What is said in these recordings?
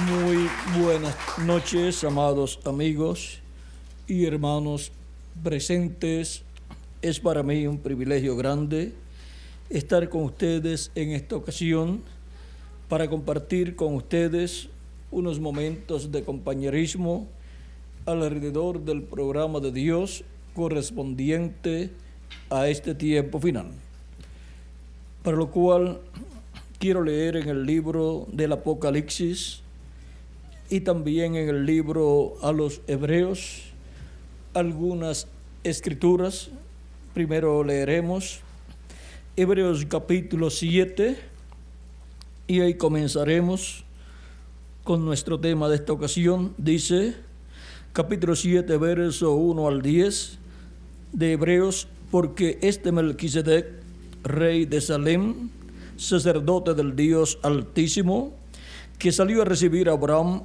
Muy buenas noches, amados amigos y hermanos presentes. Es para mí un privilegio grande estar con ustedes en esta ocasión para compartir con ustedes unos momentos de compañerismo alrededor del programa de Dios correspondiente a este tiempo final. Para lo cual quiero leer en el libro del Apocalipsis y también en el libro a los Hebreos algunas escrituras. Primero leeremos Hebreos capítulo 7 y ahí comenzaremos con nuestro tema de esta ocasión. Dice capítulo 7, verso 1 al 10 de Hebreos: porque este Melquisedec, rey de Salem, sacerdote del Dios Altísimo, que salió a recibir a Abraham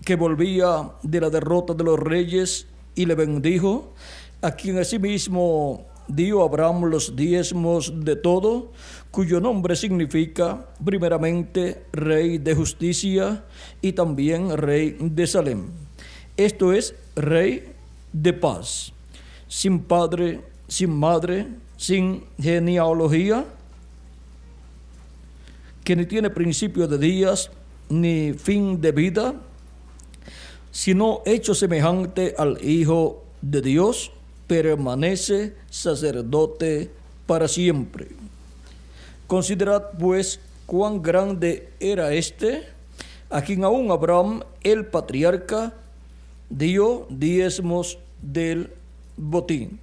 que volvía de la derrota de los reyes, y le bendijo, a quien asimismo dio a Abraham los diezmos de todo, cuyo nombre significa primeramente Rey de Justicia y también Rey de Salem. Esto es, Rey de paz, sin padre, sin madre, sin genealogía, que ni tiene principio de días ni fin de vida, sino hecho semejante al Hijo de Dios, permanece sacerdote para siempre. Considerad pues cuán grande era este, a quien aún Abraham el patriarca dio diezmos del botín.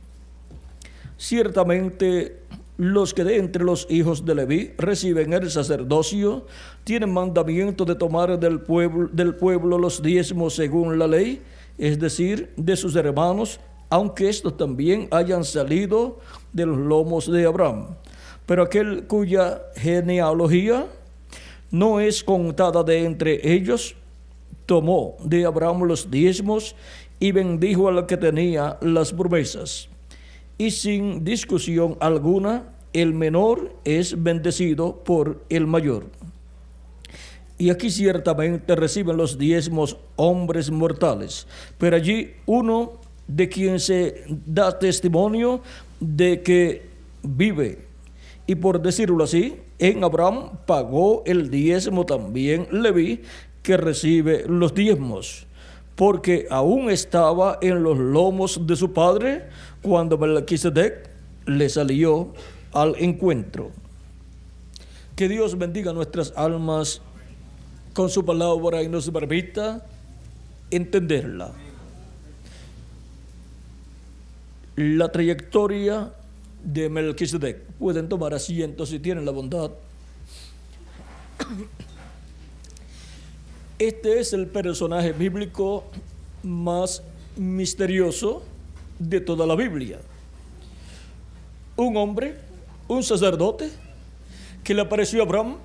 Ciertamente los que de entre los hijos de Leví reciben el sacerdocio tienen mandamiento de tomar del pueblo los diezmos según la ley, es decir, de sus hermanos, aunque estos también hayan salido de los lomos de Abraham. Pero aquel cuya genealogía no es contada de entre ellos, tomó de Abraham los diezmos y bendijo al que tenía las promesas. Y sin discusión alguna, el menor es bendecido por el mayor. Y aquí ciertamente reciben los diezmos hombres mortales, pero allí uno de quien se da testimonio de que vive. Y por decirlo así, en Abraham pagó el diezmo también Leví, que recibe los diezmos, porque aún estaba en los lomos de su padre cuando Melquisedec le salió al encuentro. Que Dios bendiga nuestras almas con su palabra y nos permita entenderla. La trayectoria de Melquisedec. Pueden tomar asiento si tienen la bondad. Este es el personaje bíblico más misterioso de toda la Biblia. Un hombre, un sacerdote, que le apareció a Abraham,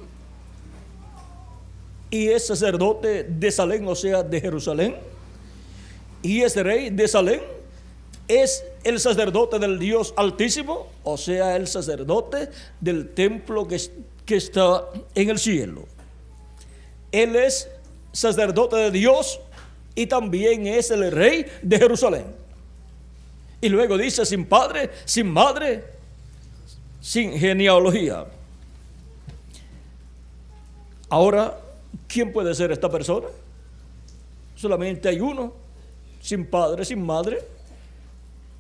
y es sacerdote de Salem, o sea, de Jerusalén, y es rey de Salem, es el sacerdote del Dios Altísimo, o sea, el sacerdote del templo que está en el cielo. Él es sacerdote de Dios y también es el rey de Jerusalén. Y luego dice, sin padre, sin madre, sin genealogía. Ahora, ¿quién puede ser esta persona? Solamente hay uno, sin padre, sin madre.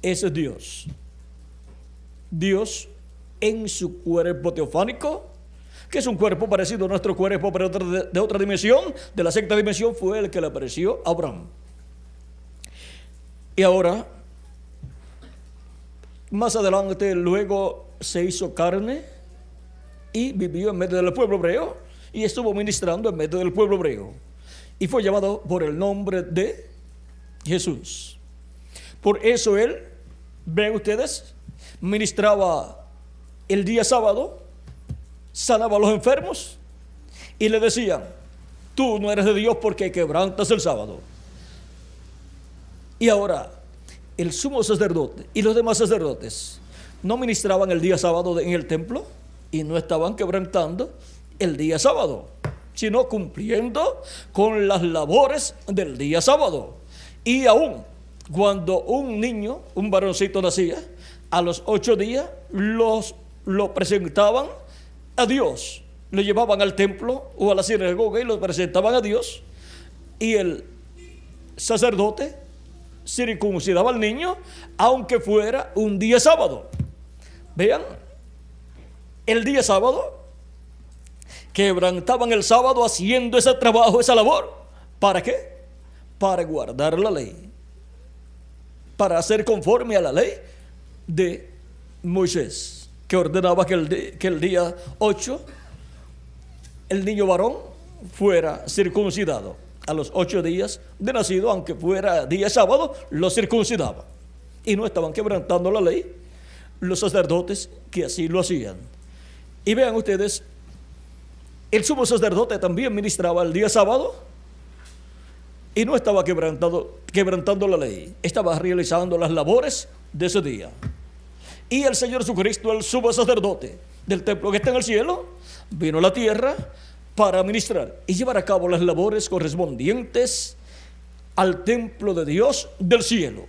Ese es Dios. Dios en su cuerpo teofánico, que es un cuerpo parecido a nuestro cuerpo, pero de otra dimensión, de la sexta dimensión, fue el que le apareció a Abraham. Y ahora, más adelante, luego se hizo carne y vivió en medio del pueblo hebreo y estuvo ministrando en medio del pueblo hebreo. Y fue llamado por el nombre de Jesús. Por eso él, ven ustedes, ministraba el día sábado, sanaba a los enfermos y le decían, tú no eres de Dios porque quebrantas el sábado. Y ahora, el sumo sacerdote y los demás sacerdotes no ministraban el día sábado en el templo y no estaban quebrantando el día sábado. sino cumpliendo con las labores del día sábado. Y aún cuando un niño, un varoncito nacía, a los 8 días lo presentaban a Dios. Lo llevaban al templo o a la sinagoga y lo presentaban a Dios. Y el sacerdote circuncidaba al niño, aunque fuera un día sábado. Vean, el día sábado, quebrantaban el sábado haciendo ese trabajo, esa labor. ¿Para qué? Para guardar la ley, para hacer conforme a la ley de Moisés, que ordenaba que el día 8 el niño varón fuera circuncidado. A los 8 días de nacido, aunque fuera día sábado, lo circuncidaba. Y no estaban quebrantando la ley los sacerdotes que así lo hacían. Y vean ustedes, el sumo sacerdote también ministraba el día sábado y no estaba quebrantando la ley, estaba realizando las labores de ese día. Y el Señor Jesucristo, el sumo sacerdote del templo que está en el cielo, vino a la tierra para ministrar y llevar a cabo las labores correspondientes al templo de Dios del cielo.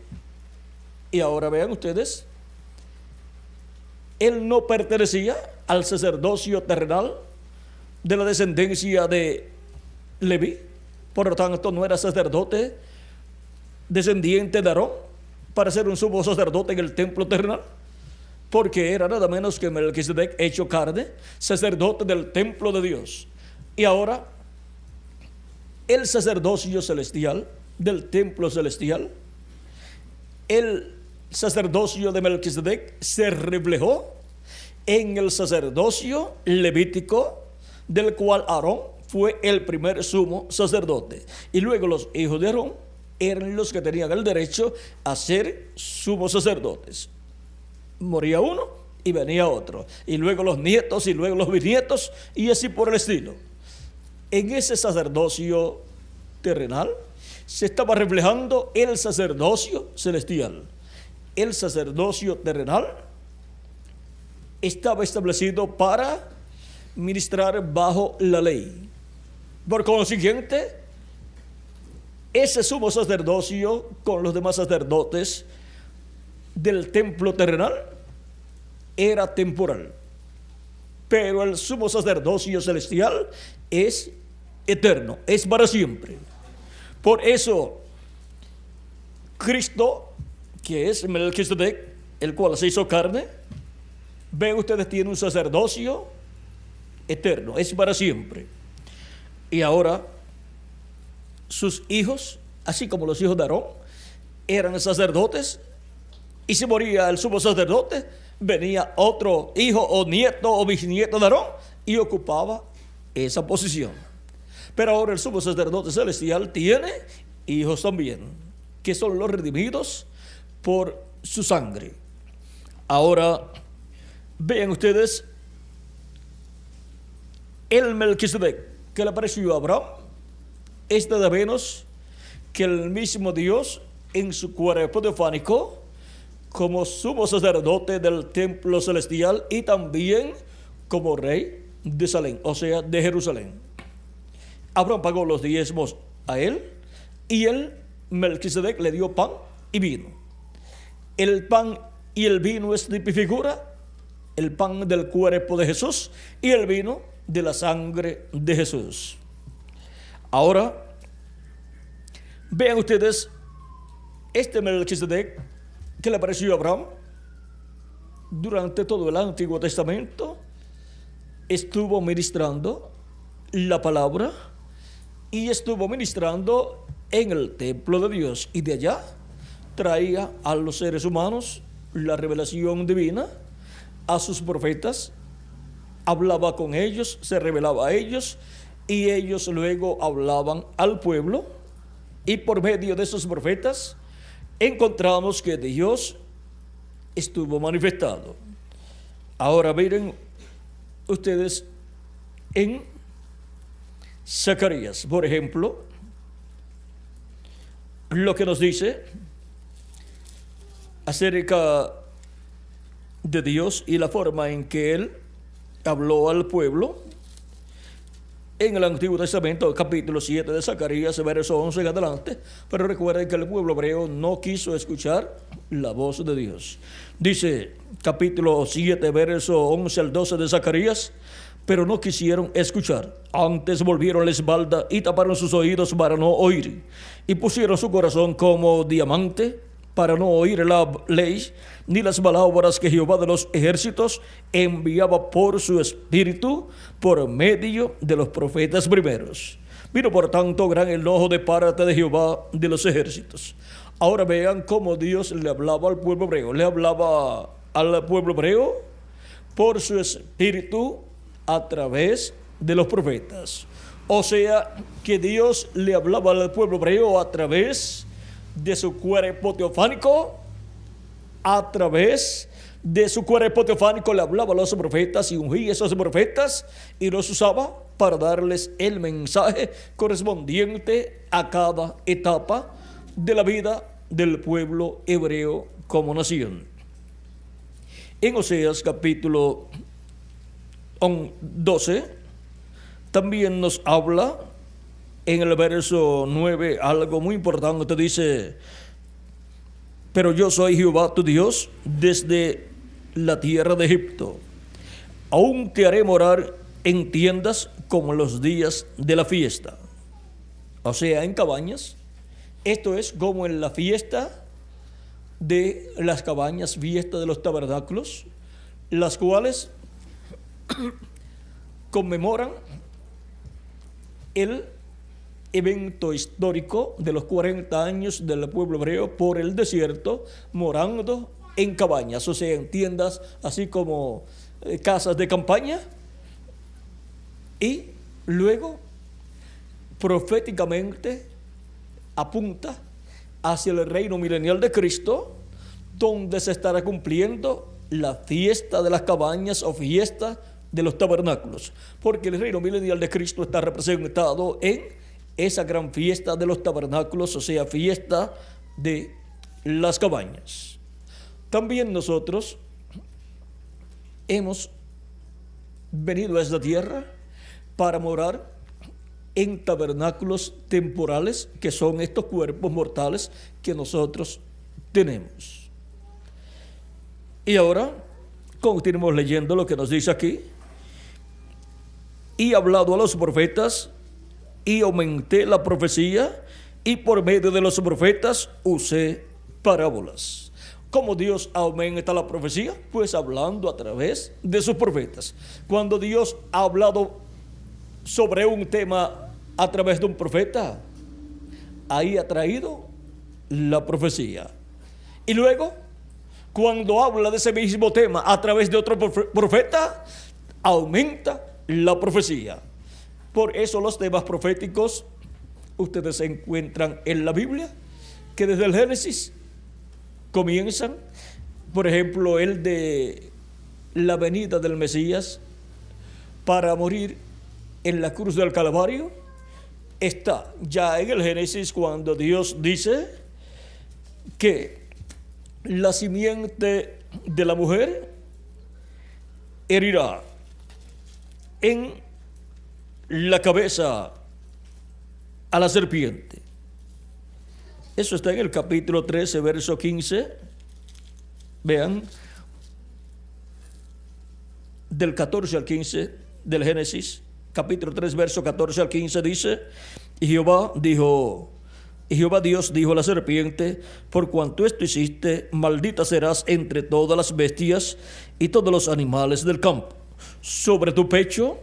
Y ahora vean ustedes, él no pertenecía al sacerdocio terrenal de la descendencia de Leví, por lo tanto no era sacerdote descendiente de Aarón para ser un sumo sacerdote en el templo terrenal, porque era nada menos que Melquisedec hecho carne, sacerdote del templo de Dios. Y ahora, el sacerdocio celestial, del templo celestial, el sacerdocio de Melquisedec se reflejó en el sacerdocio levítico, del cual Aarón fue el primer sumo sacerdote. Y luego los hijos de Aarón eran los que tenían el derecho a ser sumos sacerdotes. Moría uno y venía otro. Y luego los nietos y luego los bisnietos y así por el estilo. En ese sacerdocio terrenal se estaba reflejando el sacerdocio celestial. El sacerdocio terrenal estaba establecido para ministrar bajo la ley. Por consiguiente, ese sumo sacerdocio con los demás sacerdotes del templo terrenal era temporal, pero el sumo sacerdocio celestial es eterno, es para siempre. Por eso Cristo, que es Melquisedec, el cual se hizo carne, ven ustedes, tiene un sacerdocio eterno, es para siempre. Y ahora sus hijos, así como los hijos de Aarón, eran sacerdotes, y si moría el sumo sacerdote, venía otro hijo o nieto o bisnieto de Aarón y ocupaba esa posición. Pero ahora el sumo sacerdote celestial tiene hijos también, que son los redimidos por su sangre. Ahora, vean ustedes, el Melquisedec que le apareció a Abraham es nada menos que el mismo Dios en su cuerpo teofánico, como sumo sacerdote del templo celestial y también como rey de Salem, o sea, de Jerusalén. Abraham pagó los diezmos a él y él, Melquisedec, le dio pan y vino. El pan y el vino es tipificura, el pan del cuerpo de Jesús y el vino de la sangre de Jesús. Ahora, vean ustedes, este Melquisedec que le apareció a Abraham durante todo el Antiguo Testamento estuvo ministrando la palabra y estuvo ministrando en el templo de Dios, y de allá traía a los seres humanos la revelación divina, a sus profetas, hablaba con ellos, se revelaba a ellos, y ellos luego hablaban al pueblo, y por medio de esos profetas encontramos que Dios estuvo manifestado. Ahora miren ustedes en Zacarías, por ejemplo, lo que nos dice acerca de Dios y la forma en que Él habló al pueblo. en el Antiguo Testamento, capítulo 7 de Zacarías, verso 11 en adelante, pero recuerden que el pueblo hebreo no quiso escuchar la voz de Dios. Dice capítulo 7, verso 11 al 12 de Zacarías, pero no quisieron escuchar, antes volvieron la espalda y taparon sus oídos para no oír, y pusieron su corazón como diamante para no oír la ley, ni las palabras que Jehová de los ejércitos enviaba por su espíritu, por medio de los profetas primeros. Vino por tanto gran enojo de parte de Jehová de los ejércitos. Ahora vean cómo Dios le hablaba al pueblo hebreo. Le hablaba al pueblo hebreo por su espíritu a través de los profetas. O sea, que Dios le hablaba al pueblo hebreo a través de su cuerpo teofánico, a través de su cuerpo teofánico le hablaba a los profetas y ungía a esos profetas y los usaba para darles el mensaje correspondiente a cada etapa de la vida del pueblo hebreo como nación. En Oseas capítulo 12 también nos habla en el verso 9 algo muy importante. Dice: pero yo soy Jehová tu Dios desde la tierra de Egipto. Aún te haré morar en tiendas como en los días de la fiesta. O sea, en cabañas. Esto es como en la fiesta de las cabañas, fiesta de los tabernáculos, las cuales conmemoran el evento histórico de los 40 años del pueblo hebreo por el desierto, morando en cabañas, o sea, en tiendas, así como casas de campaña. Y luego, proféticamente, apunta hacia el reino milenial de Cristo, donde se estará cumpliendo la fiesta de las cabañas o fiesta de los tabernáculos, porque el reino milenial de Cristo está representado en esa gran fiesta de los tabernáculos, o sea, fiesta de las cabañas. También nosotros hemos venido a esta tierra para morar en tabernáculos temporales, que son estos cuerpos mortales que nosotros tenemos. Y ahora continuamos leyendo lo que nos dice aquí. Y hablado a los profetas, y aumenté la profecía, y por medio de los profetas usé parábolas. ¿Cómo Dios aumenta la profecía? Pues hablando a través de sus profetas. Cuando Dios ha hablado sobre un tema a través de un profeta, ahí ha traído la profecía. Y luego, cuando habla de ese mismo tema a través de otro profeta, aumenta la profecía. Por eso los temas proféticos ustedes se encuentran en la Biblia, que desde el Génesis comienzan. Por ejemplo, el de la venida del Mesías para morir en la cruz del Calvario está ya en el Génesis, cuando Dios dice que la simiente de la mujer herirá en la cabeza a la serpiente. Eso está en el capítulo 13, verso 15. Vean, del 14 al 15 del Génesis, capítulo 3, verso 14 al 15 dice: y Jehová Dios dijo a la serpiente: por cuanto esto hiciste, maldita serás entre todas las bestias y todos los animales del campo. Sobre tu pecho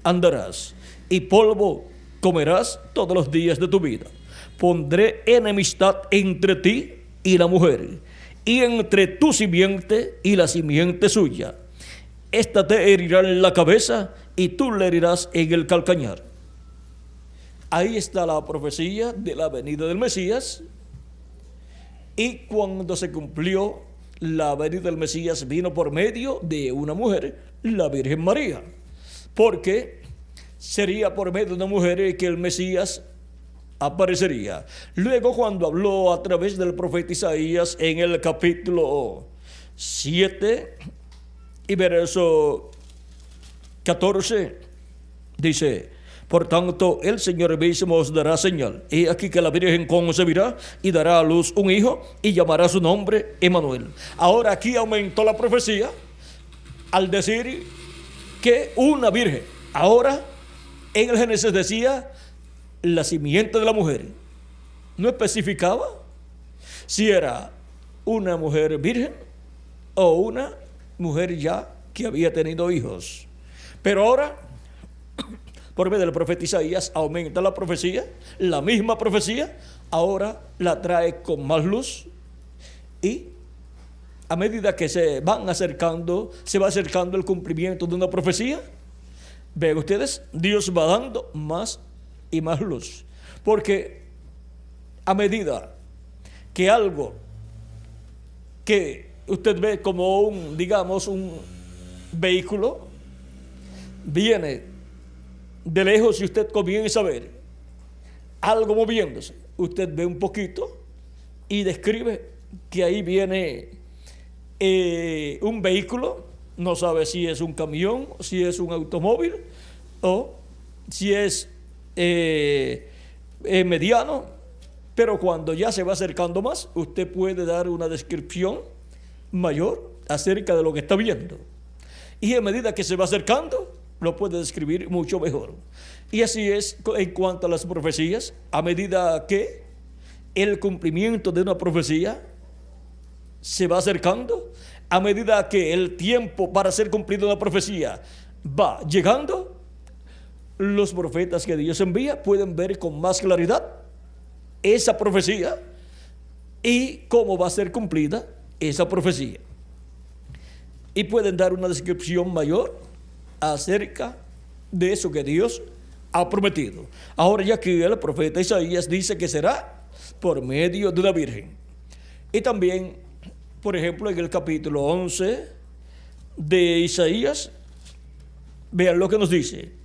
andarás, y polvo comerás todos los días de tu vida. Pondré enemistad entre ti y la mujer, y entre tu simiente y la simiente suya. Esta te herirá en la cabeza, y tú le herirás en el calcañar. Ahí está la profecía de la venida del Mesías. Y cuando se cumplió, la venida del Mesías vino por medio de una mujer, la Virgen María, porque sería por medio de una mujer que el Mesías aparecería. Luego, cuando habló a través del profeta Isaías en el capítulo 7 y verso 14, dice: Por tanto, el Señor mismo os dará señal. He aquí que la Virgen concebirá y dará a luz un hijo y llamará su nombre Emmanuel. Ahora aquí aumentó la profecía al decir que una virgen. Ahora en el Génesis decía la simiente de la mujer. No especificaba si era una mujer virgen o una mujer ya que había tenido hijos. Pero ahora, por medio del profeta Isaías, aumenta la profecía, la misma profecía, ahora la trae con más luz, y a medida que se va acercando el cumplimiento de una profecía, vean ustedes, Dios va dando más y más luz, porque a medida que algo que usted ve como un vehículo viene de lejos y usted comienza a ver algo moviéndose, usted ve un poquito y describe que ahí viene un vehículo, no sabe si es un camión, si es un automóvil o si es mediano, pero cuando ya se va acercando más, usted puede dar una descripción mayor acerca de lo que está viendo. Y a medida que se va acercando, lo puede describir mucho mejor. Y así es en cuanto a las profecías. A medida que el cumplimiento de una profecía se va acercando, a medida que el tiempo para ser cumplido una profecía va llegando, los profetas que Dios envía pueden ver con más claridad esa profecía y cómo va a ser cumplida esa profecía. Y pueden dar una descripción mayor acerca de eso que Dios ha prometido. Ahora ya que el profeta Isaías dice que será por medio de una virgen. Y también, por ejemplo, en el capítulo 11 de Isaías, vean lo que nos dice.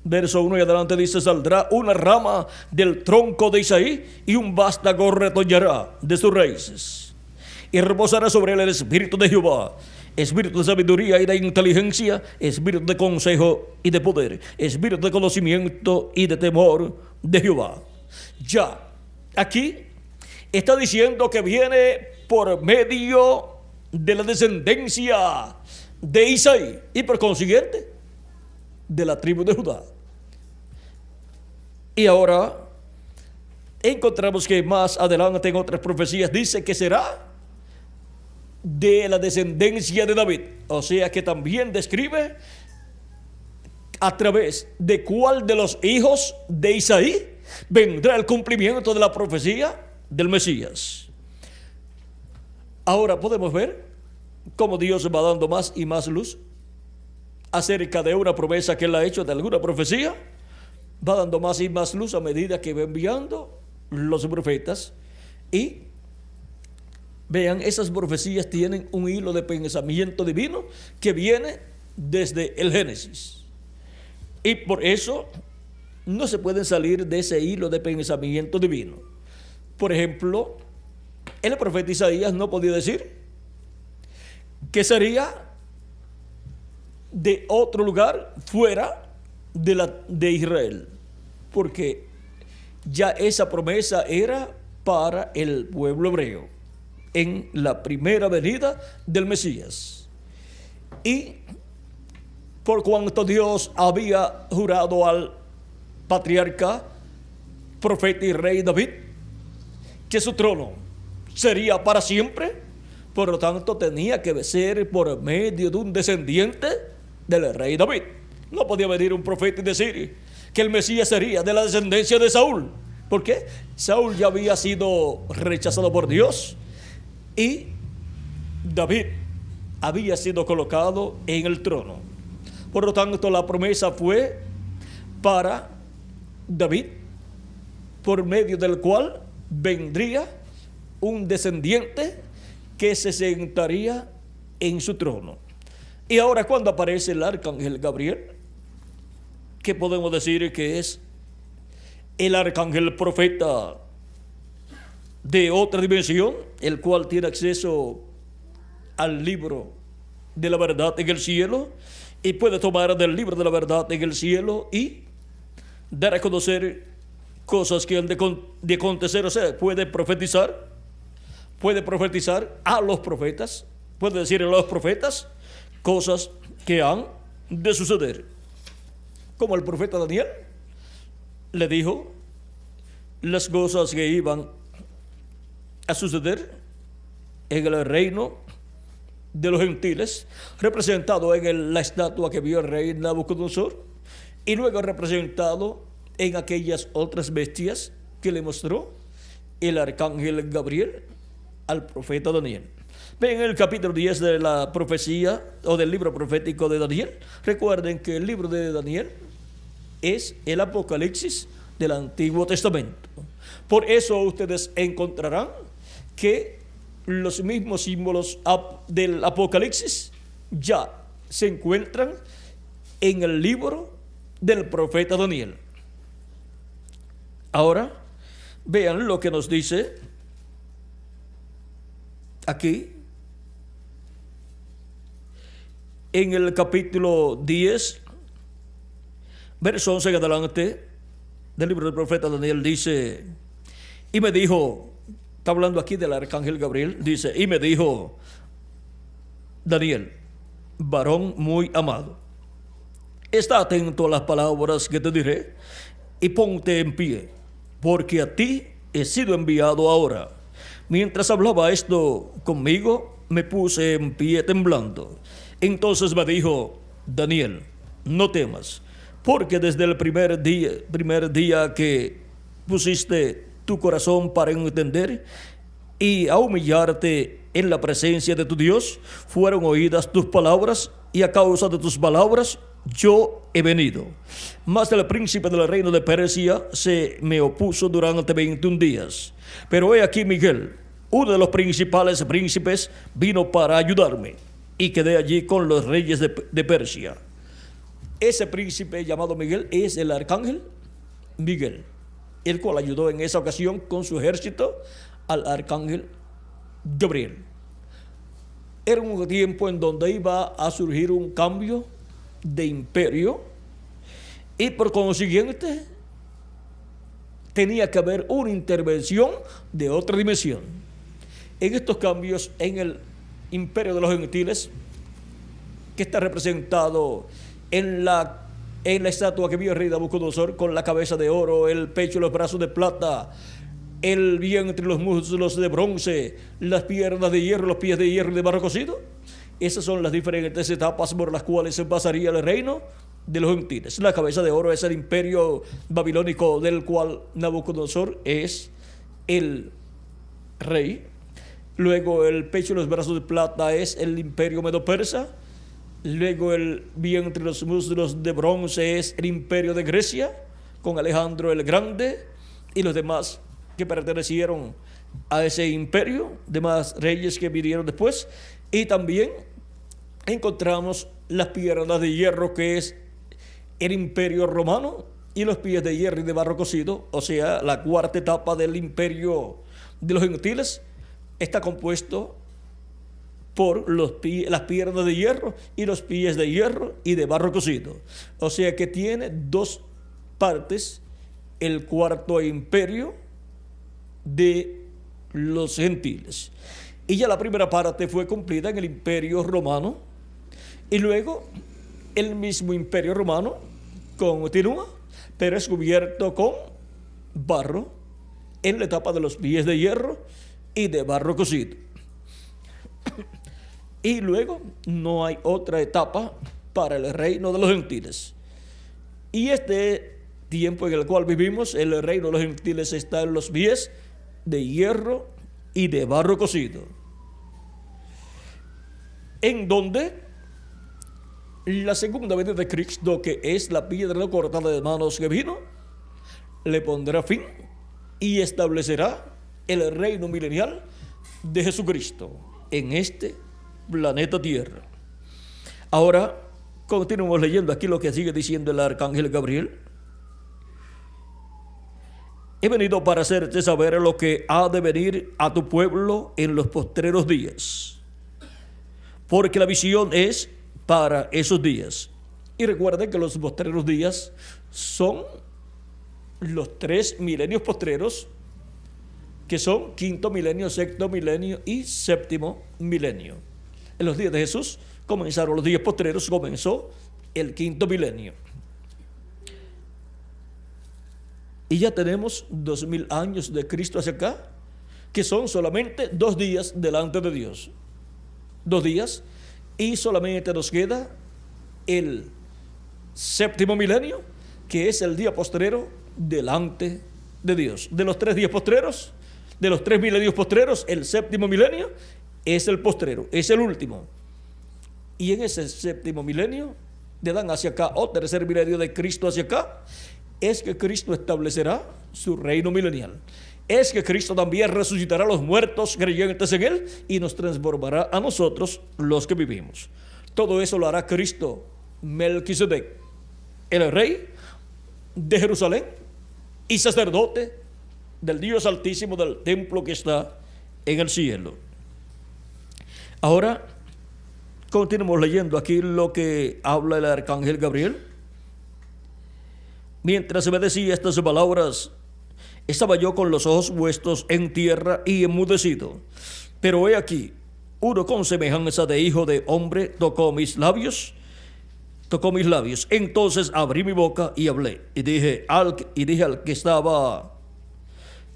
Verso 1 y adelante dice: saldrá una rama del tronco de Isaí y un vástago retoñará de sus raíces. Y reposará sobre él el espíritu de Jehová, espíritu de sabiduría y de inteligencia, espíritu de consejo y de poder, espíritu de conocimiento y de temor de Jehová. Ya, aquí está diciendo que viene por medio de la descendencia de Isaí y por consiguiente de la tribu de Judá. Y ahora encontramos que más adelante en otras profecías dice que será de la descendencia de David. O sea que también describe a través de cuál de los hijos de Isaí vendrá el cumplimiento de la profecía del Mesías. Ahora podemos ver cómo Dios va dando más y más luz acerca de una promesa que él ha hecho, de alguna profecía. Va dando más y más luz a medida que va enviando los profetas. Y vean, esas profecías tienen un hilo de pensamiento divino que viene desde el Génesis. Y por eso no se pueden salir de ese hilo de pensamiento divino. Por ejemplo, el profeta Isaías no podía decir que sería de otro lugar fuera de Israel, porque ya esa promesa era para el pueblo hebreo en la primera venida del Mesías. Y por cuanto Dios había jurado al patriarca, profeta y rey David que su trono sería para siempre, por lo tanto tenía que ser por medio de un descendiente del rey David. No podía venir un profeta y decir que el Mesías sería de la descendencia de Saúl, porque Saúl ya había sido rechazado por Dios y David había sido colocado en el trono. Por lo tanto, la promesa fue para David, por medio del cual vendría un descendiente que se sentaría en su trono. Y ahora, cuando aparece el arcángel Gabriel, que podemos decir que es el arcángel profeta de otra dimensión, el cual tiene acceso al libro de la verdad en el cielo y puede tomar del libro de la verdad en el cielo y dar a conocer cosas que han de acontecer. O sea, puede profetizar a los profetas, puede decir a los profetas cosas que han de suceder. Como el profeta Daniel le dijo las cosas que iban a suceder en el reino de los gentiles, representado en la estatua que vio el rey Nabucodonosor, y luego representado en aquellas otras bestias que le mostró el arcángel Gabriel al profeta Daniel. En el capítulo 10 de la profecía o del libro profético de Daniel, recuerden que el libro de Daniel es el Apocalipsis del Antiguo Testamento. Por eso ustedes encontrarán que los mismos símbolos del Apocalipsis ya se encuentran en el libro del profeta Daniel. Ahora, vean lo que nos dice aquí en el capítulo 10, verso 11 en adelante del libro del profeta Daniel. Dice, y me dijo, está hablando aquí del arcángel Gabriel, dice, y me dijo Daniel, varón muy amado, está atento a las palabras que te diré y ponte en pie, porque a ti he sido enviado ahora. Mientras hablaba esto conmigo, me puse en pie temblando. Entonces me dijo, Daniel, no temas, porque desde el primer día que pusiste tu corazón para entender y a humillarte en la presencia de tu Dios, fueron oídas tus palabras, y a causa de tus palabras yo he venido. Mas el príncipe del reino de Persia se me opuso durante 21 días. Pero he aquí Miguel, uno de los principales príncipes, vino para ayudarme, y quedé allí con los reyes de Persia. Ese príncipe llamado Miguel es el arcángel Miguel, el cual ayudó en esa ocasión con su ejército al arcángel Gabriel. Era un tiempo en donde iba a surgir un cambio de imperio, y por consiguiente tenía que haber una intervención de otra dimensión. En estos cambios en el imperio de los gentiles, que está representado en la estatua que vio el rey Nabucodonosor, con la cabeza de oro, el pecho y los brazos de plata, el vientre y los muslos de bronce, las piernas de hierro, los pies de hierro y de barro cocido. Esas son las diferentes etapas por las cuales se pasaría el reino de los gentiles. La cabeza de oro es el imperio babilónico, del cual Nabucodonosor es el rey. Luego el pecho y los brazos de plata es el imperio medo-persa. Luego el vientre y los muslos de bronce es el imperio de Grecia, con Alejandro el Grande y los demás que pertenecieron a ese imperio, demás reyes que vinieron después. Y también encontramos las piernas de hierro, que es el imperio romano, y los pies de hierro y de barro cocido, o sea, la cuarta etapa del imperio de los gentiles, está compuesto por las piernas de hierro y los pies de hierro y de barro cocido. O sea que tiene dos partes el cuarto imperio de los gentiles. Y ya la primera parte fue cumplida en el imperio romano, y luego el mismo imperio romano continúa, pero es cubierto con barro en la etapa de los pies de hierro y de barro cocido. Y luego no hay otra etapa para el reino de los gentiles. Y este tiempo en el cual vivimos, el reino de los gentiles está en los pies de hierro y de barro cocido, en donde la segunda venida de Cristo, que es la piedra no cortada de manos que vino, le pondrá fin y establecerá el reino milenial de Jesucristo en este planeta Tierra. Ahora continuamos leyendo aquí lo que sigue diciendo el arcángel Gabriel. He venido para hacerte saber lo que ha de venir a tu pueblo en los postreros días, porque la visión es para esos días. Y recuerden que los postreros días son los 3 milenios postreros, que son quinto milenio, sexto milenio y séptimo milenio. En los días de Jesús comenzaron los días postreros, comenzó el quinto milenio. Y ya tenemos 2000 años de Cristo hacia acá, que son solamente 2 días delante de Dios. 2 días, y solamente nos queda el séptimo milenio, que es el día postrero delante de Dios. De los 3 días postreros, de los 3 milenios postreros, el séptimo milenio es el postrero, es el último. Y en ese séptimo milenio, de Dan hacia acá, o tercer milenio de Cristo hacia acá, es que Cristo establecerá su reino milenial. Es que Cristo también resucitará a los muertos creyentes en Él y nos transformará a nosotros los que vivimos. Todo eso lo hará Cristo Melquisedec, el rey de Jerusalén y sacerdote del Dios Altísimo, del templo que está en el cielo. Ahora continuamos leyendo aquí lo que habla el arcángel Gabriel. Mientras me decía estas palabras, estaba yo con los ojos puestos en tierra y enmudecido. Pero he aquí, uno con semejanza de hijo de hombre tocó mis labios. Entonces abrí mi boca y hablé. Y dije al que estaba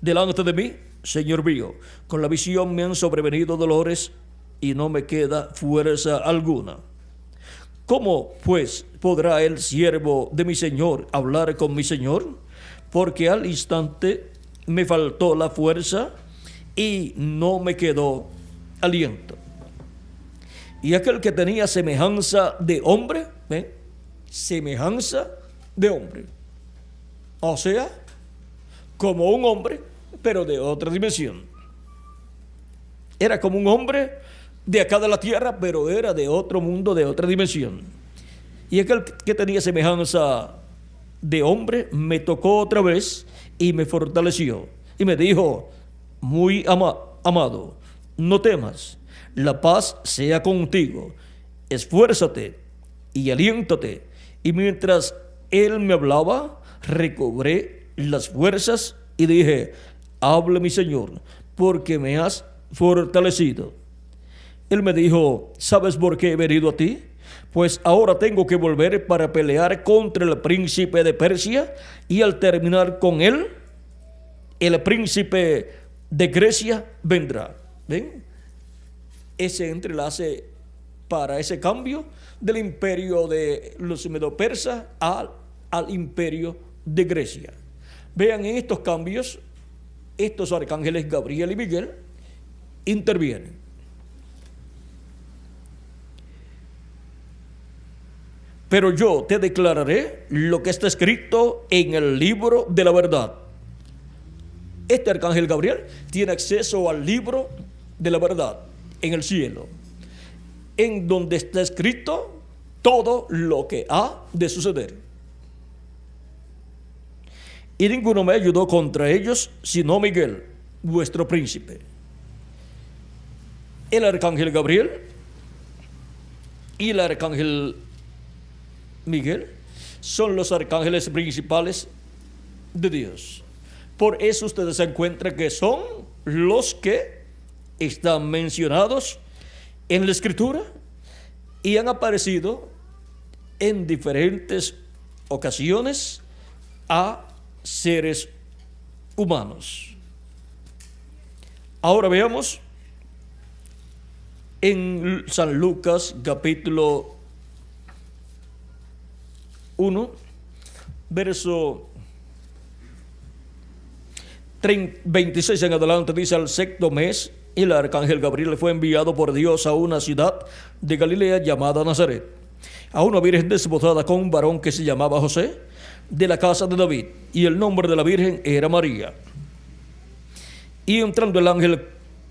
delante de mí: Señor mío, con la visión me han sobrevenido dolores y no me queda fuerza alguna. ¿Cómo, pues, podrá el siervo de mi Señor hablar con mi Señor? Porque al instante me faltó la fuerza y no me quedó aliento. Y aquel que tenía semejanza de hombre, semejanza de hombre, o sea, como un hombre, pero de otra dimensión. Era como un hombre de acá de la tierra, pero era de otro mundo, de otra dimensión. Y aquel que tenía semejanza de hombre me tocó otra vez y me fortaleció. Y me dijo: muy amado, no temas, la paz sea contigo, esfuérzate y aliéntate. Y mientras él me hablaba, recobré las fuerzas y dije: hable mi Señor, porque me has fortalecido. Él me dijo: ¿sabes por qué he venido a ti? Pues ahora tengo que volver para pelear contra el príncipe de Persia, y al terminar con él, el príncipe de Grecia vendrá. ¿Ven? Ese entrelace para ese cambio del imperio de los medo-persas al imperio de Grecia. Vean, en estos cambios, estos arcángeles Gabriel y Miguel intervienen. Pero yo te declararé lo que está escrito en el libro de la verdad. Este arcángel Gabriel tiene acceso al libro de la verdad en el cielo, en donde está escrito todo lo que ha de suceder. Y ninguno me ayudó contra ellos, sino Miguel, vuestro príncipe. El arcángel Gabriel y el arcángel Miguel son los arcángeles principales de Dios. Por eso ustedes se encuentran que son los que están mencionados en la Escritura y han aparecido en diferentes ocasiones a seres humanos. Ahora veamos en San Lucas capítulo 1, verso 26 en adelante, dice: al sexto mes, el arcángel Gabriel fue enviado por Dios a una ciudad de Galilea llamada Nazaret, a una virgen desposada con un varón que se llamaba José, de la casa de David, y el nombre de la virgen era María. Y entrando el ángel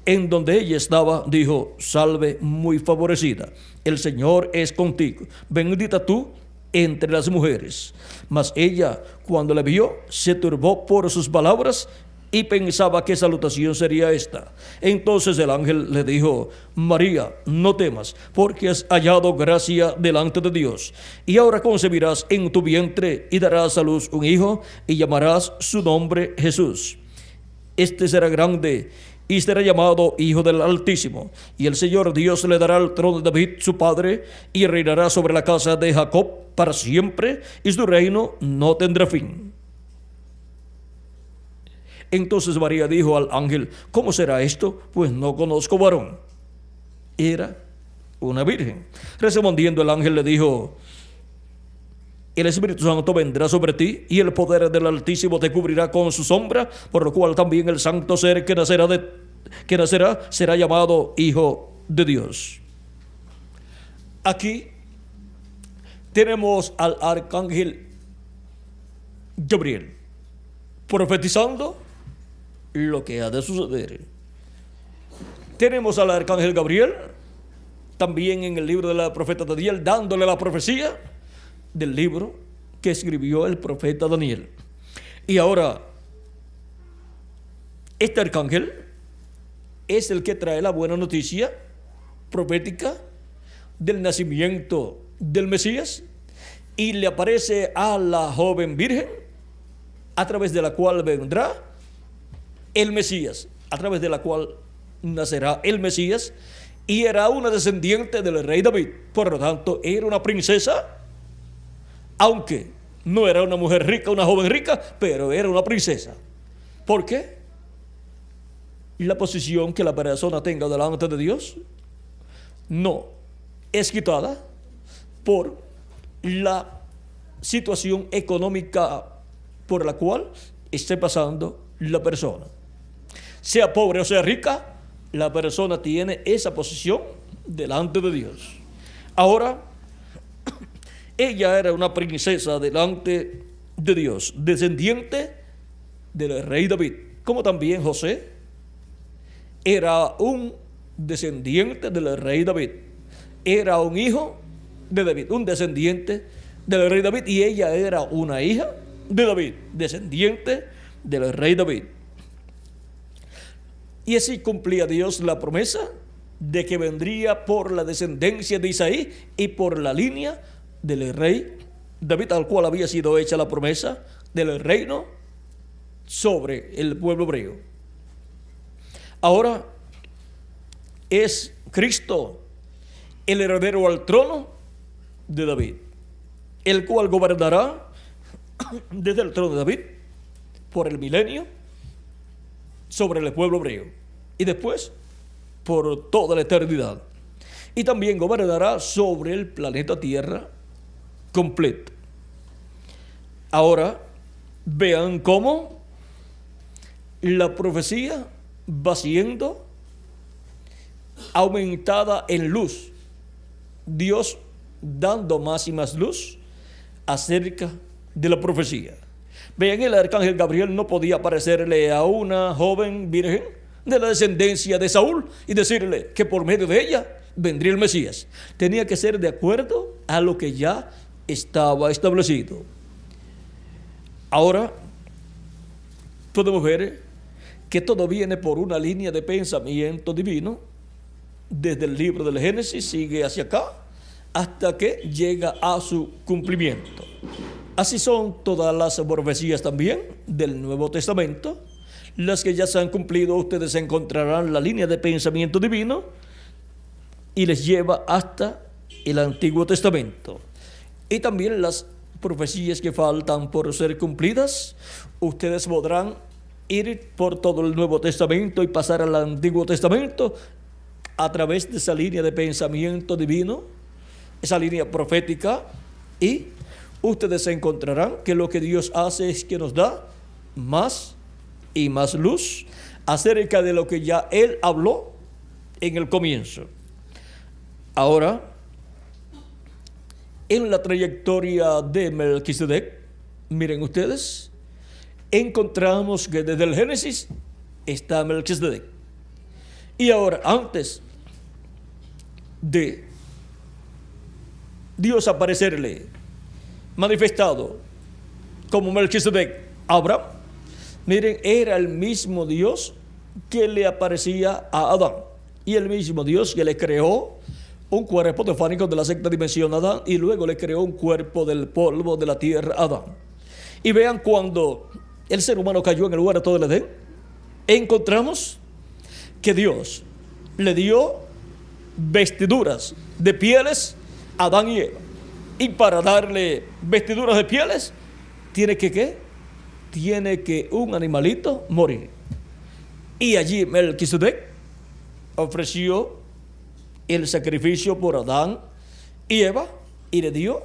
en donde ella estaba, dijo: salve, muy favorecida, el Señor es contigo, bendita tú entre las mujeres. Mas ella, cuando le vio, se turbó por sus palabras y pensaba qué salutación sería esta. Entonces el ángel le dijo: María, no temas, porque has hallado gracia delante de Dios. Y ahora concebirás en tu vientre y darás a luz un hijo, y llamarás su nombre Jesús. Este será grande y será llamado Hijo del Altísimo. Y el Señor Dios le dará el trono de David su padre, y reinará sobre la casa de Jacob para siempre, y su reino no tendrá fin. Entonces María dijo al ángel: ¿Cómo será esto? Pues no conozco varón. Era una virgen. Respondiendo el ángel le dijo: el Espíritu Santo vendrá sobre ti, y el poder del Altísimo te cubrirá con su sombra, por lo cual también el santo ser que nacerá será llamado Hijo de Dios. Aquí tenemos al arcángel Gabriel profetizando lo que ha de suceder. Tenemos al arcángel Gabriel también en el libro de la profeta Daniel, dándole la profecía del libro que escribió el profeta Daniel. Y ahora, este arcángel es el que trae la buena noticia profética del nacimiento del Mesías, y le aparece a la joven virgen, a través de la cual vendrá el Mesías, a través de la cual nacerá el Mesías, y era una descendiente del rey David. Por lo tanto, era una princesa, aunque no era una mujer rica, una joven rica, pero era una princesa. ¿Por qué? La posición que la persona tenga delante de Dios no es quitada por la situación económica por la cual esté pasando la persona. Sea pobre o sea rica, la persona tiene esa posición delante de Dios. Ahora, ella era una princesa delante de Dios, descendiente del rey David, como también José era un descendiente del rey David, era un hijo de David, un descendiente del rey David, y ella era una hija de David, descendiente del rey David. Y así cumplía Dios la promesa de que vendría por la descendencia de Isaí y por la línea del rey David, al cual había sido hecha la promesa del reino sobre el pueblo hebreo. Ahora es Cristo el heredero al trono de David, el cual gobernará desde el trono de David por el milenio sobre el pueblo hebreo, y después por toda la eternidad. Y también gobernará sobre el planeta Tierra completo. Ahora vean cómo la profecía va siendo aumentada en luz, Dios dando más y más luz acerca de la profecía. Vean, el arcángel Gabriel no podía aparecerle a una joven virgen de la descendencia de Saúl y decirle que por medio de ella vendría el Mesías. Tenía que ser de acuerdo a lo que ya estaba establecido. Ahora podemos ver que todo viene por una línea de pensamiento divino. Desde el libro del Génesis sigue hacia acá hasta que llega a su cumplimiento. Así son todas las profecías también del Nuevo Testamento. Las que ya se han cumplido, ustedes encontrarán la línea de pensamiento divino y les lleva hasta el Antiguo Testamento. Y también las profecías que faltan por ser cumplidas, ustedes podrán ir por todo el Nuevo Testamento y pasar al Antiguo Testamento a través de esa línea de pensamiento divino, esa línea profética, y ustedes encontrarán que lo que Dios hace es que nos da más y más luz acerca de lo que ya Él habló en el comienzo. Ahora, en la trayectoria de Melquisedec, miren ustedes, encontramos que desde el Génesis está Melquisedec. Y ahora, antes de Dios aparecerle manifestado como Melquisedec a Abraham, Miren, era el mismo Dios que le aparecía a Adán. Y el mismo Dios que le creó un cuerpo teofánico de la sexta dimensión a Adán, y luego le creó un cuerpo del polvo de la tierra a Adán. Y vean, cuando el ser humano cayó en el huerto del Edén, encontramos que Dios le dio vestiduras de pieles a Adán y Eva. Y para darle vestiduras de pieles, tiene que ¿qué? Tiene que un animalito morir. Y allí Melquisedec ofreció el sacrificio por Adán y Eva y le dio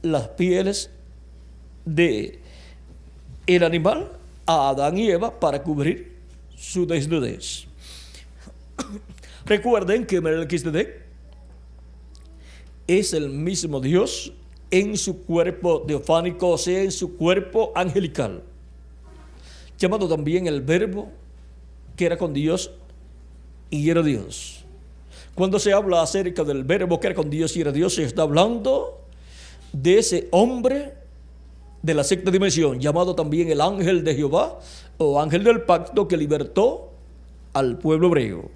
las pieles de el animal a Adán y Eva para cubrir su desnudez. Recuerden que Melquisedec es el mismo Dios en su cuerpo teofánico, o sea, en su cuerpo angelical, llamado también el Verbo, que era con Dios y era Dios. Cuando se habla acerca del Verbo que era con Dios y era Dios, se está hablando de ese hombre de la sexta dimensión, llamado también el ángel de Jehová o ángel del pacto, que libertó al pueblo hebreo,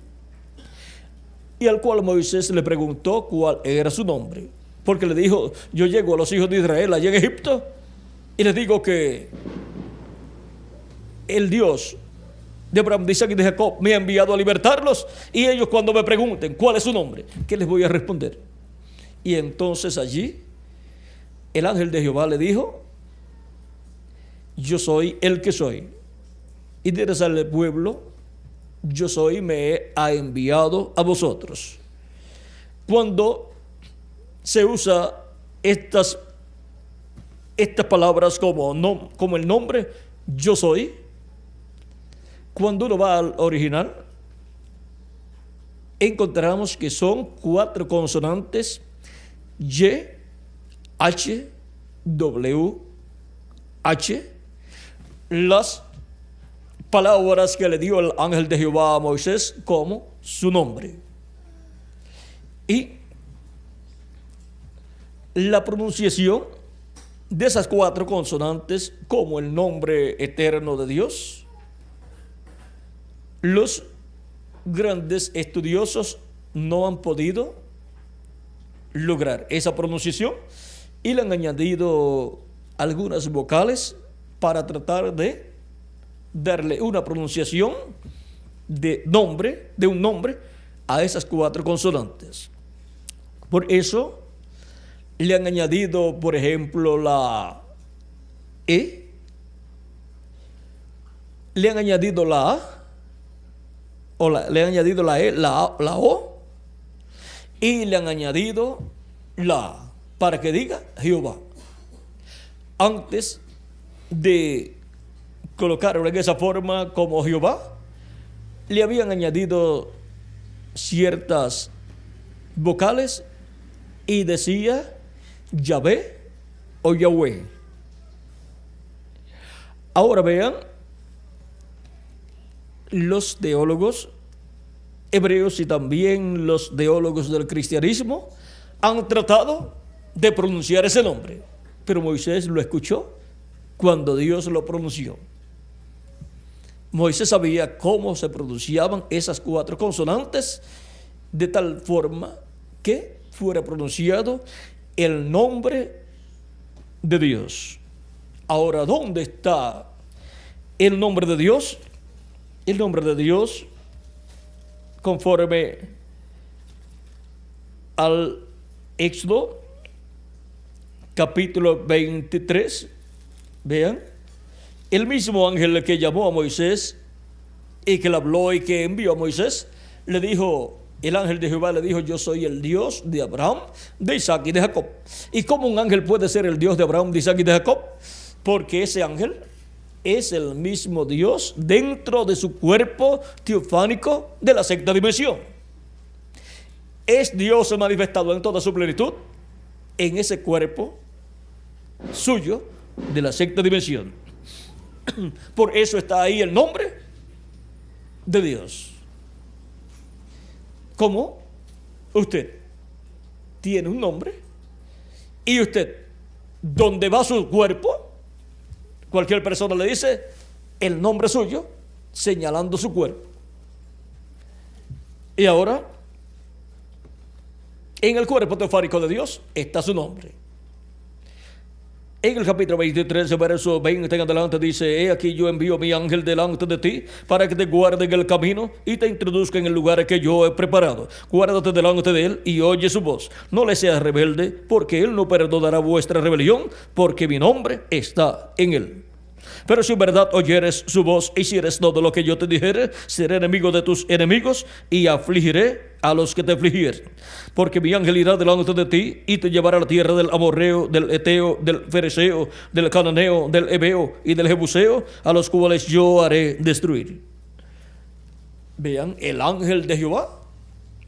y al cual Moisés le preguntó cuál era su nombre, porque le dijo: yo llego a los hijos de Israel allá en Egipto y les digo que el Dios de Abraham, de Isaac y de Jacob me ha enviado a libertarlos, y ellos cuando me pregunten cuál es su nombre, ¿qué les voy a responder? Y entonces allí el ángel de Jehová le dijo: yo soy el que soy, y dirás al pueblo: yo soy, me ha enviado a vosotros. Cuando se usa estas palabras como el nombre yo soy, cuando uno va al original, encontramos que son 4 consonantes: Y, H, W, H. Las palabras que le dio el ángel de Jehová a Moisés como su nombre. Y la pronunciación de esas 4 consonantes como el nombre eterno de Dios, los grandes estudiosos no han podido lograr esa pronunciación, y le han añadido algunas vocales para tratar de darle una pronunciación de un nombre a esas 4 consonantes. Por eso le han añadido, por ejemplo, la E, le han añadido la A, le han añadido la E, la O, y le han añadido la A, para que diga Jehová. Antes de colocarlo en esa forma como Jehová, le habían añadido ciertas vocales y decía Yahvé o Yahweh. Ahora vean, los teólogos hebreos y también los teólogos del cristianismo han tratado de pronunciar ese nombre, pero Moisés lo escuchó cuando Dios lo pronunció. Moisés sabía cómo se pronunciaban esas 4 consonantes, de tal forma que fuera pronunciado el nombre de Dios. Ahora, ¿dónde está el nombre de Dios? El nombre de Dios, conforme al Éxodo capítulo 23, vean, el mismo ángel que llamó a Moisés y que le habló y que envió a Moisés, le dijo, el ángel de Jehová le dijo: yo soy el Dios de Abraham, de Isaac y de Jacob. ¿Y cómo un ángel puede ser el Dios de Abraham, de Isaac y de Jacob? Porque ese ángel es el mismo Dios dentro de su cuerpo teofánico de la sexta dimensión. Es Dios manifestado en toda su plenitud en ese cuerpo suyo de la sexta dimensión. Por eso está ahí el nombre de Dios. ¿Cómo? Usted tiene un nombre y usted, donde va su cuerpo, cualquier persona le dice: el nombre suyo, señalando su cuerpo. Y ahora, en el cuerpo teofánico de Dios está su nombre. En el capítulo 23, verso 20 en adelante dice: he aquí yo envío mi ángel delante de ti para que te guarde en el camino y te introduzca en el lugar que yo he preparado. Guárdate delante de él y oye su voz. No le seas rebelde, porque él no perdonará vuestra rebelión, porque mi nombre está en él. Pero si en verdad oyeres su voz y hicieres todo lo que yo te dijere, seré enemigo de tus enemigos y afligiré a los que te afligieren. Porque mi ángel irá delante de ti y te llevará a la tierra del amorreo, del eteo, del fereceo, del cananeo, del heveo y del jebuseo, a los cuales yo haré destruir. Vean, el ángel de Jehová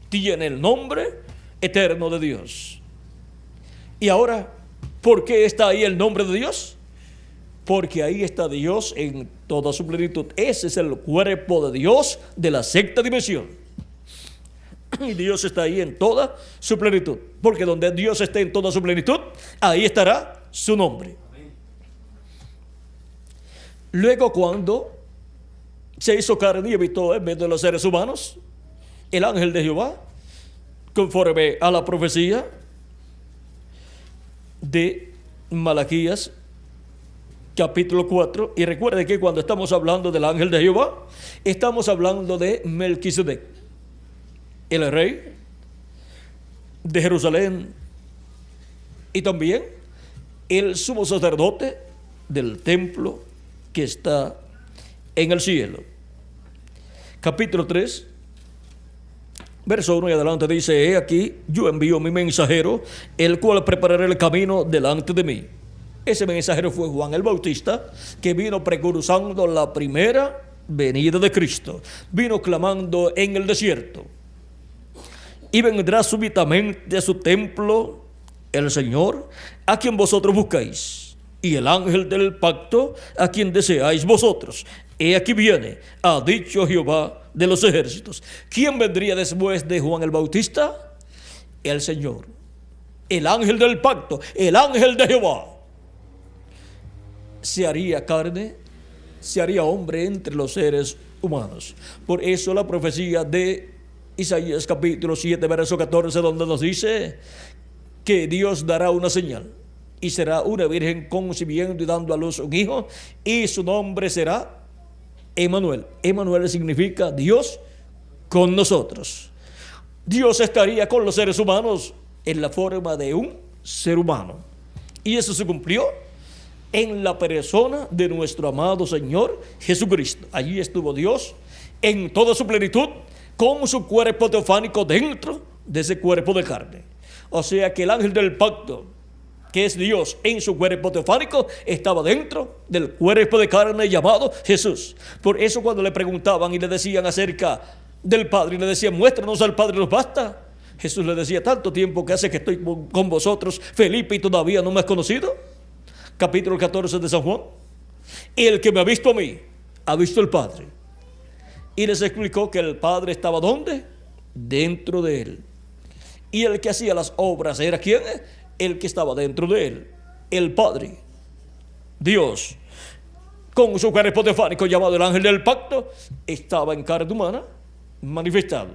tiene el nombre eterno de Dios. Y ahora, ¿por qué está ahí el nombre de Dios? Porque ahí está Dios en toda su plenitud. Ese es el cuerpo de Dios de la sexta dimensión. Y Dios está ahí en toda su plenitud. Porque donde Dios esté en toda su plenitud, ahí estará su nombre. Luego, cuando se hizo carne y habitó en medio de los seres humanos, el ángel de Jehová, conforme a la profecía de Malaquías, capítulo 4, y recuerde que cuando estamos hablando del ángel de Jehová, estamos hablando de Melquisedec, el rey de Jerusalén, y también el sumo sacerdote del templo que está en el cielo. Capítulo 3, verso 1 y adelante dice: he aquí, yo envío mi mensajero, el cual preparará el camino delante de mí. Ese mensajero fue Juan el Bautista, que vino precursando la primera venida de Cristo. Vino clamando en el desierto: y vendrá súbitamente a su templo el Señor, a quien vosotros buscáis, y el ángel del pacto, a quien deseáis vosotros. He aquí viene, ha dicho Jehová de los ejércitos. ¿Quién vendría después de Juan el Bautista? El Señor, el ángel del pacto, el ángel de Jehová. Se haría carne, se haría hombre entre los seres humanos. Por eso la profecía de Isaías capítulo 7, verso 14, donde nos dice que Dios dará una señal, y será una virgen concibiendo y dando a luz un hijo, y su nombre será Emmanuel. Emmanuel significa Dios con nosotros. Dios estaría con los seres humanos en la forma de un ser humano. Y eso se cumplió en la persona de nuestro amado Señor Jesucristo. Allí estuvo Dios en toda su plenitud, con su cuerpo teofánico dentro de ese cuerpo de carne. O sea que el ángel del pacto, que es Dios en su cuerpo teofánico, estaba dentro del cuerpo de carne llamado Jesús. Por eso cuando le preguntaban y le decían acerca del Padre, y le decían: muéstranos al Padre, nos basta. Jesús le decía: tanto tiempo que hace que estoy con vosotros, Felipe, y todavía no me has conocido. Capítulo 14 de San Juan: el que me ha visto a mí, ha visto al Padre. Y les explicó que el Padre estaba ¿dónde? Dentro de él. Y el que hacía las obras era ¿quién? El que estaba dentro de él, el Padre, Dios, con su cuerpo teofánico llamado el ángel del pacto, estaba en carne humana manifestado.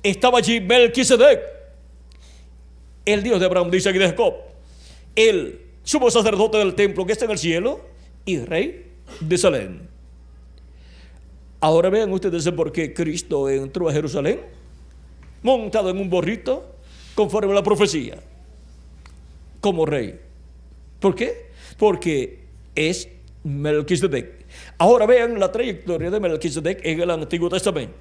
Estaba allí Melquisedec, el Dios de Abraham, Isaac y de Jacob, el sumo sacerdote del templo que está en el cielo y rey de Salem. Ahora vean ustedes por qué Cristo entró a Jerusalén montado en un burrito, conforme a la profecía, como rey. ¿Por qué? Porque es Melquisedec. Ahora vean la trayectoria de Melquisedec en el Antiguo Testamento.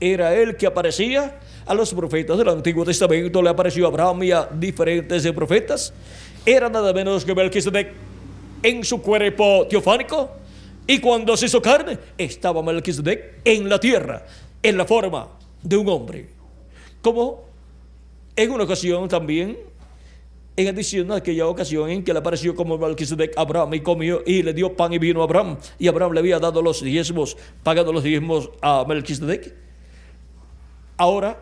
Era él que aparecía a los profetas del Antiguo Testamento, le apareció a Abraham y a diferentes profetas. Era nada menos que Melquisedec en su cuerpo teofánico, y cuando se hizo carne, estaba Melquisedec en la tierra, en la forma de un hombre. Como en una ocasión también, en adición a aquella ocasión en que le apareció como Melquisedec a Abraham y comió y le dio pan y vino a Abraham, y Abraham le había dado los diezmos, pagando los diezmos a Melquisedec. Ahora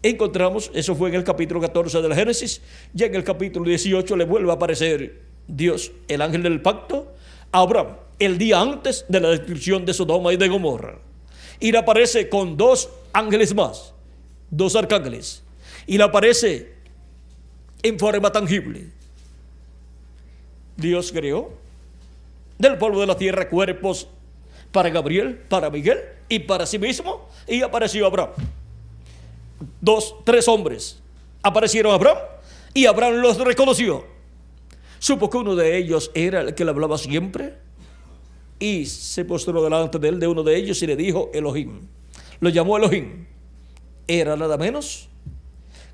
encontramos, eso fue en el capítulo 14 del Génesis, ya en el capítulo 18 le vuelve a aparecer Dios, el ángel del pacto, a Abraham el día antes de la destrucción de Sodoma y de Gomorra. Y le aparece con 2 ángeles más, 2 arcángeles. Y le aparece en forma tangible. Dios creó del polvo de la tierra cuerpos para Gabriel, para Miguel y para sí mismo. Y apareció Abraham. 3 hombres aparecieron a Abraham y Abraham los reconoció. Supo que uno de ellos era el que le hablaba siempre y se postró delante de él, de uno de ellos, y le dijo Elohim. Lo llamó Elohim. Era nada menos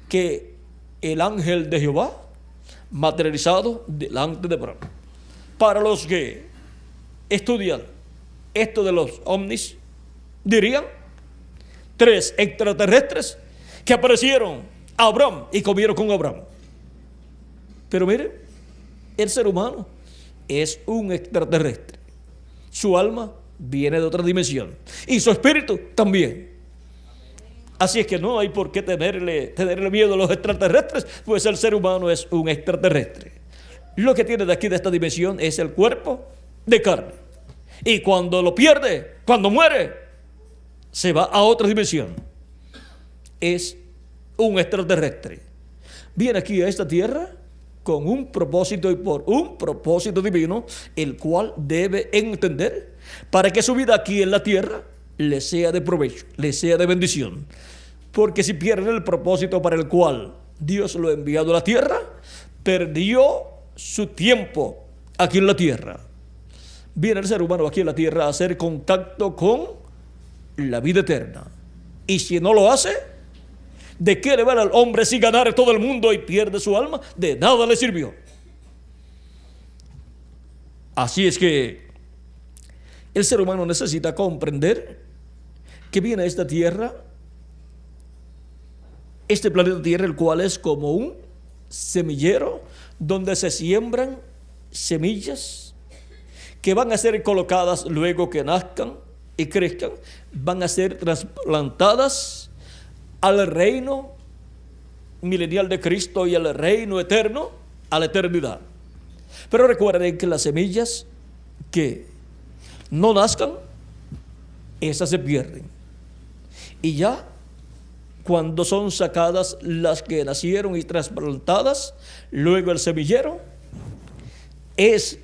que el ángel de Jehová materializado delante de Abraham. Para los que estudian esto de los ovnis, dirían 3 extraterrestres que aparecieron a Abraham y comieron con Abraham. Pero miren, el ser humano es un extraterrestre. Su alma viene de otra dimensión y su espíritu también. Así es que no hay por qué tenerle miedo a los extraterrestres, pues el ser humano es un extraterrestre. Lo que tiene de aquí, de esta dimensión, es el cuerpo de carne. Y cuando lo pierde, cuando muere, se va a otra dimensión. Es un extraterrestre. Viene aquí a esta tierra con un propósito y por un propósito divino, el cual debe entender para que su vida aquí en la tierra le sea de provecho, le sea de bendición. Porque si pierde el propósito para el cual Dios lo ha enviado a la tierra, perdió su tiempo aquí en la tierra. Viene el ser humano aquí en la tierra a hacer contacto con la vida eterna. Y si no lo hace, ¿de qué le vale al hombre si ganar todo el mundo y pierde su alma? De nada le sirvió. Así es que el ser humano necesita comprender que viene a esta tierra, este planeta Tierra, el cual es como un semillero donde se siembran semillas que van a ser colocadas luego que nazcan y crezcan, van a ser trasplantadas al reino milenial de Cristo y al reino eterno, a la eternidad. Pero recuerden que las semillas que no nazcan, esas se pierden. Y ya cuando son sacadas las que nacieron y trasplantadas, luego el semillero es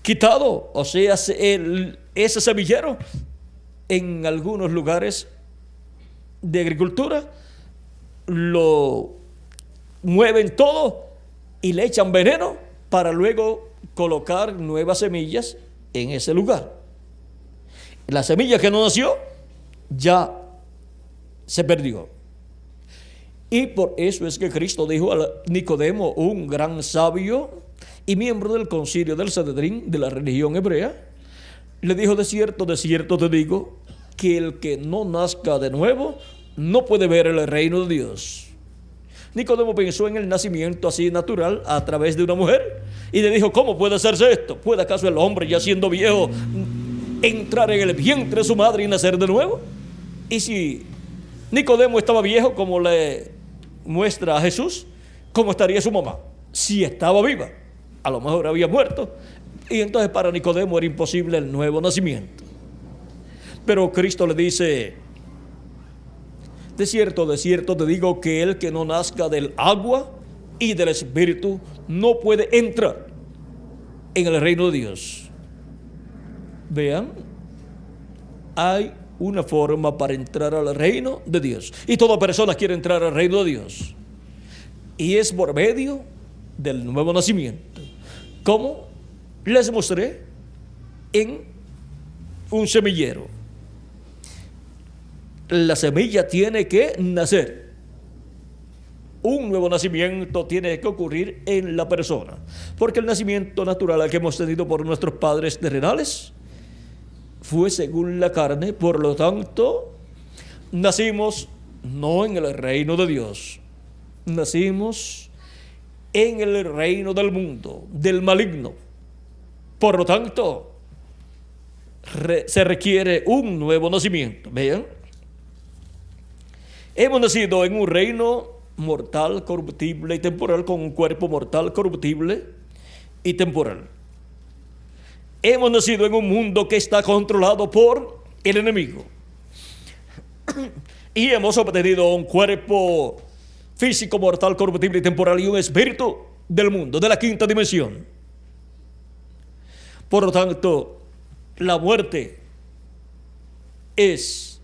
quitado, o sea, ese semillero en algunos lugares de agricultura lo mueven todo y le echan veneno para luego colocar nuevas semillas en ese lugar. La semilla que no nació ya se perdió. Y por eso es que Cristo dijo a Nicodemo, un gran sabio y miembro del concilio del Sanedrín de la religión hebrea, le dijo: de cierto te digo, que el que no nazca de nuevo no puede ver el reino de Dios. Nicodemo pensó en el nacimiento así natural a través de una mujer y le dijo: ¿cómo puede hacerse esto? ¿Puede acaso el hombre, ya siendo viejo, entrar en el vientre de su madre y nacer de nuevo? Y si Nicodemo estaba viejo, como le muestra a Jesús, ¿cómo estaría su mamá? Si estaba viva, a lo mejor había muerto. Y entonces para Nicodemo era imposible el nuevo nacimiento. Pero Cristo le dice: de cierto te digo, que el que no nazca del agua y del Espíritu no puede entrar en el reino de Dios. Vean, hay una forma para entrar al reino de Dios. Y toda persona quiere entrar al reino de Dios. Y es por medio del nuevo nacimiento. Como les mostré en un semillero. La semilla tiene que nacer. Un nuevo nacimiento tiene que ocurrir en la persona. Porque el nacimiento natural al que hemos tenido por nuestros padres terrenales fue según la carne. Por lo tanto, nacimos no en el reino de Dios. Nacimos en el reino del mundo, del maligno. Por lo tanto, se requiere un nuevo nacimiento. Vean, hemos nacido en un reino mortal, corruptible y temporal, con un cuerpo mortal, corruptible y temporal. hemos nacido en un mundo que está controlado por el enemigo. Y hemos obtenido un cuerpo físico, mortal, corruptible y temporal, y un espíritu del mundo, de la quinta dimensión. Por lo tanto, la muerte es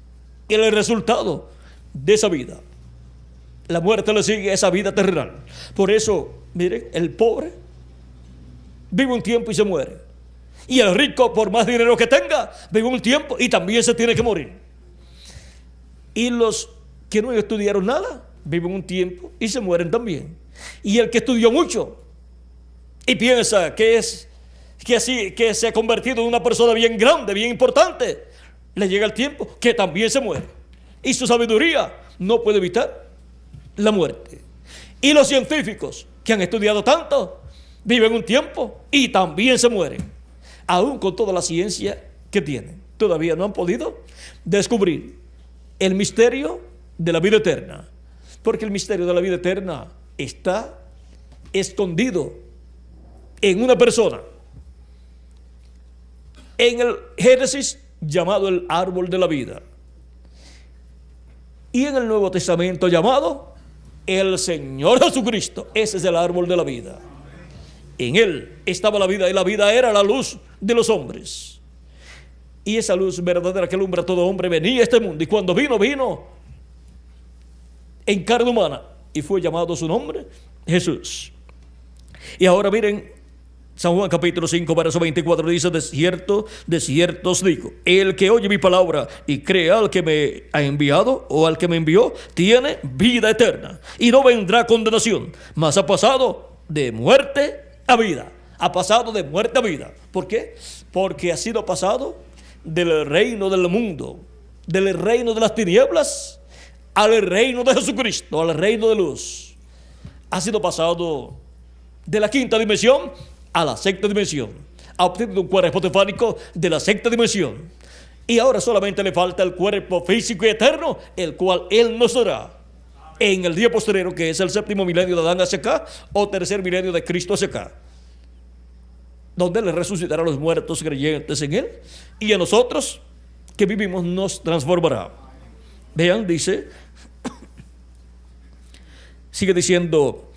el resultado de esa vida. La muerte le sigue a esa vida terrenal. Por eso, miren, el pobre vive un tiempo y se muere. Y el rico, por más dinero que tenga, vive un tiempo y también se tiene que morir. Y los que no estudiaron nada, viven un tiempo y se mueren también. Y el que estudió mucho y piensa que se ha convertido en una persona bien grande, bien importante, le llega el tiempo que también se muere. Y su sabiduría no puede evitar la muerte. Y los científicos que han estudiado tanto, viven un tiempo y también se mueren. Aún con toda la ciencia que tienen, todavía no han podido descubrir el misterio de la vida eterna. Porque el misterio de la vida eterna está escondido en una persona. En el Génesis, llamado el árbol de la vida. Y en el Nuevo Testamento, llamado el Señor Jesucristo. Ese es el árbol de la vida. En él estaba la vida, y la vida era la luz de los hombres. Y esa luz verdadera que alumbra a todo hombre venía a este mundo. Y cuando vino en carne humana. Y fue llamado su nombre Jesús. Y ahora miren, San Juan capítulo 5, verso 24 dice: de cierto os digo, el que oye mi palabra y cree al que me ha enviado o al que me envió, tiene vida eterna y no vendrá condenación, mas ha pasado de muerte a vida. Ha pasado de muerte a vida. ¿Por qué? Porque ha sido pasado del reino del mundo, del reino de las tinieblas, al reino de Jesucristo, al reino de luz. Ha sido pasado de la quinta dimensión a la sexta dimensión. Ha obtenido un cuerpo teofánico de la sexta dimensión. Y ahora solamente le falta el cuerpo físico y eterno, el cual Él nos dará en el día posterior, que es el séptimo milenio de Adán hacia acá, o tercer milenio de Cristo hacia acá, donde Él resucitará a los muertos creyentes en Él, y a nosotros que vivimos nos transformará. Vean, dice, sigue diciendo: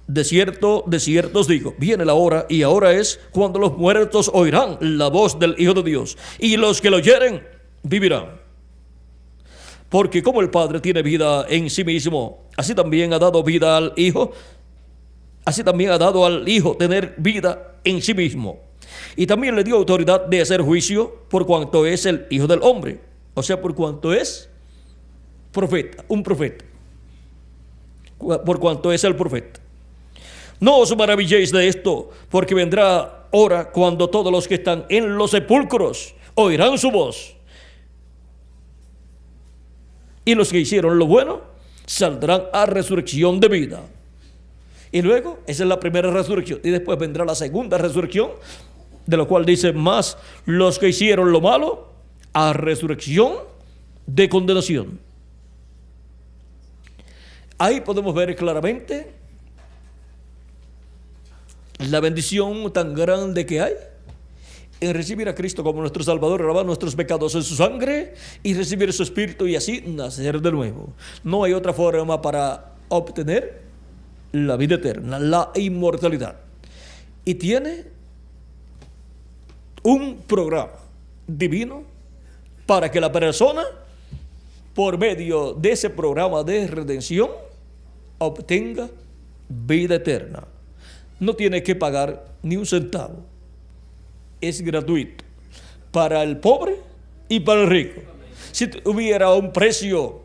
de cierto os digo, viene la hora, y ahora es, cuando los muertos oirán la voz del Hijo de Dios, y los que lo oyeren vivirán. Porque como el Padre tiene vida en sí mismo, así también ha dado vida al Hijo, así también ha dado al Hijo tener vida en sí mismo. Y también le dio autoridad de hacer juicio por cuanto es el Hijo del Hombre, o sea, por cuanto es profeta, un profeta, por cuanto es el profeta. No os maravilléis de esto, porque vendrá hora cuando todos los que están en los sepulcros oirán su voz. Y los que hicieron lo bueno saldrán a resurrección de vida. Y luego, esa es la primera resurrección. Y después vendrá la segunda resurrección, de lo cual dice: más los que hicieron lo malo a resurrección de condenación. Ahí podemos ver claramente la bendición tan grande que hay en recibir a Cristo como nuestro Salvador, lavar nuestros pecados en su sangre y recibir su Espíritu, y así nacer de nuevo. No hay otra forma para obtener la vida eterna, la inmortalidad. Y tiene un programa divino para que la persona, por medio de ese programa de redención, obtenga vida eterna. No tiene que pagar ni un centavo. Es gratuito para el pobre y para el rico. Si hubiera un precio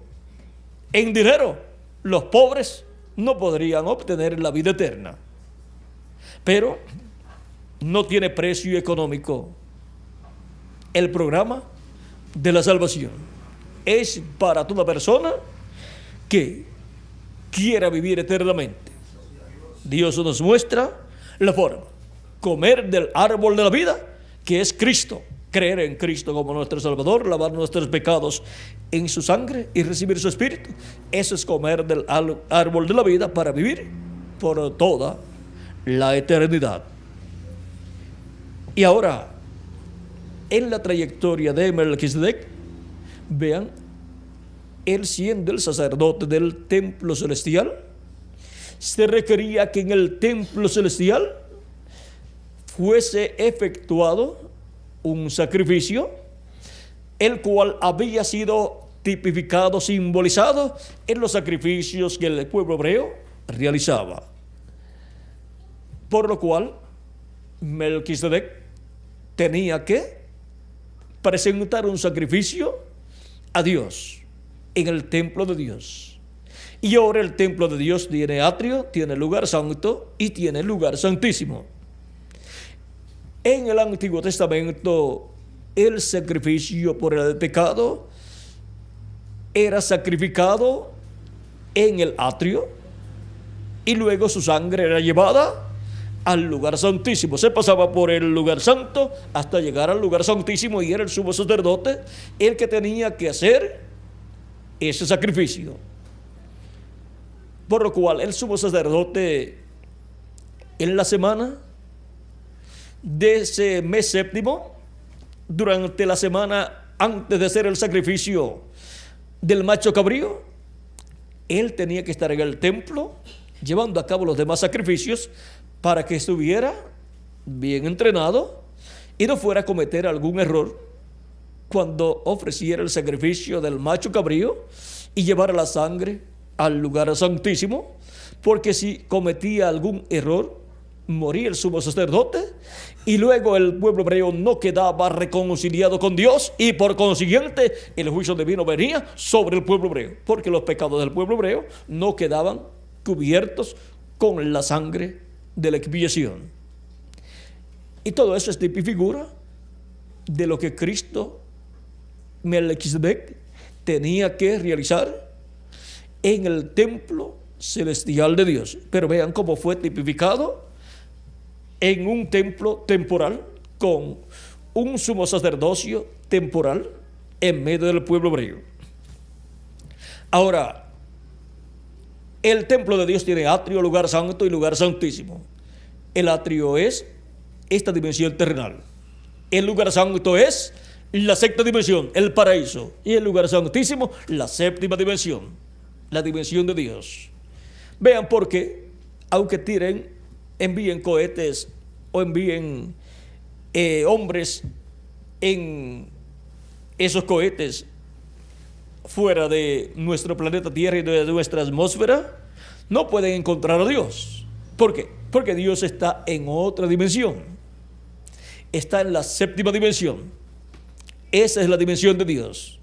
en dinero, los pobres no podrían obtener la vida eterna. Pero no tiene precio económico el programa de la salvación. Es para toda persona que quiera vivir eternamente. Dios nos muestra la forma: comer del árbol de la vida, que es Cristo, creer en Cristo como nuestro Salvador, lavar nuestros pecados en su sangre y recibir su Espíritu. Eso es comer del árbol de la vida para vivir por toda la eternidad. Y ahora en la trayectoria de Melquisedec, vean, él siendo el sacerdote del templo celestial, se requería que en el templo celestial fuese efectuado un sacrificio, el cual había sido tipificado, simbolizado en los sacrificios que el pueblo hebreo realizaba. Por lo cual, Melquisedec tenía que presentar un sacrificio a Dios en el templo de Dios. Y ahora el templo de Dios tiene atrio, tiene lugar santo y tiene lugar santísimo. En el Antiguo Testamento, el sacrificio por el pecado era sacrificado en el atrio y luego su sangre era llevada al lugar santísimo. Se pasaba por el lugar santo hasta llegar al lugar santísimo y era el sumo sacerdote el que tenía que hacer ese sacrificio. Por lo cual el sumo sacerdote en la semana de ese mes séptimo, durante la semana antes de hacer el sacrificio del macho cabrío, él tenía que estar en el templo llevando a cabo los demás sacrificios para que estuviera bien entrenado y no fuera a cometer algún error cuando ofreciera el sacrificio del macho cabrío y llevara la sangre al lugar santísimo, porque si cometía algún error, moría el sumo sacerdote y luego el pueblo hebreo no quedaba reconciliado con Dios y por consiguiente el juicio divino venía sobre el pueblo hebreo, porque los pecados del pueblo hebreo no quedaban cubiertos con la sangre de la expiación. Y todo eso es tipo y figura de lo que Cristo Melquisedec tenía que realizar en el templo celestial de Dios. Pero vean cómo fue tipificado en un templo temporal con un sumo sacerdocio temporal en medio del pueblo hebreo. Ahora, el templo de Dios tiene atrio, lugar santo y lugar santísimo. El atrio es esta dimensión terrenal. El lugar santo es la sexta dimensión, el paraíso. Y el lugar santísimo, la séptima dimensión, la dimensión de Dios. Vean por qué, aunque envíen cohetes o envíen hombres en esos cohetes fuera de nuestro planeta Tierra y de nuestra atmósfera, no pueden encontrar a Dios. ¿Por qué? Porque Dios está en otra dimensión. Está en la séptima dimensión. Esa es la dimensión de Dios.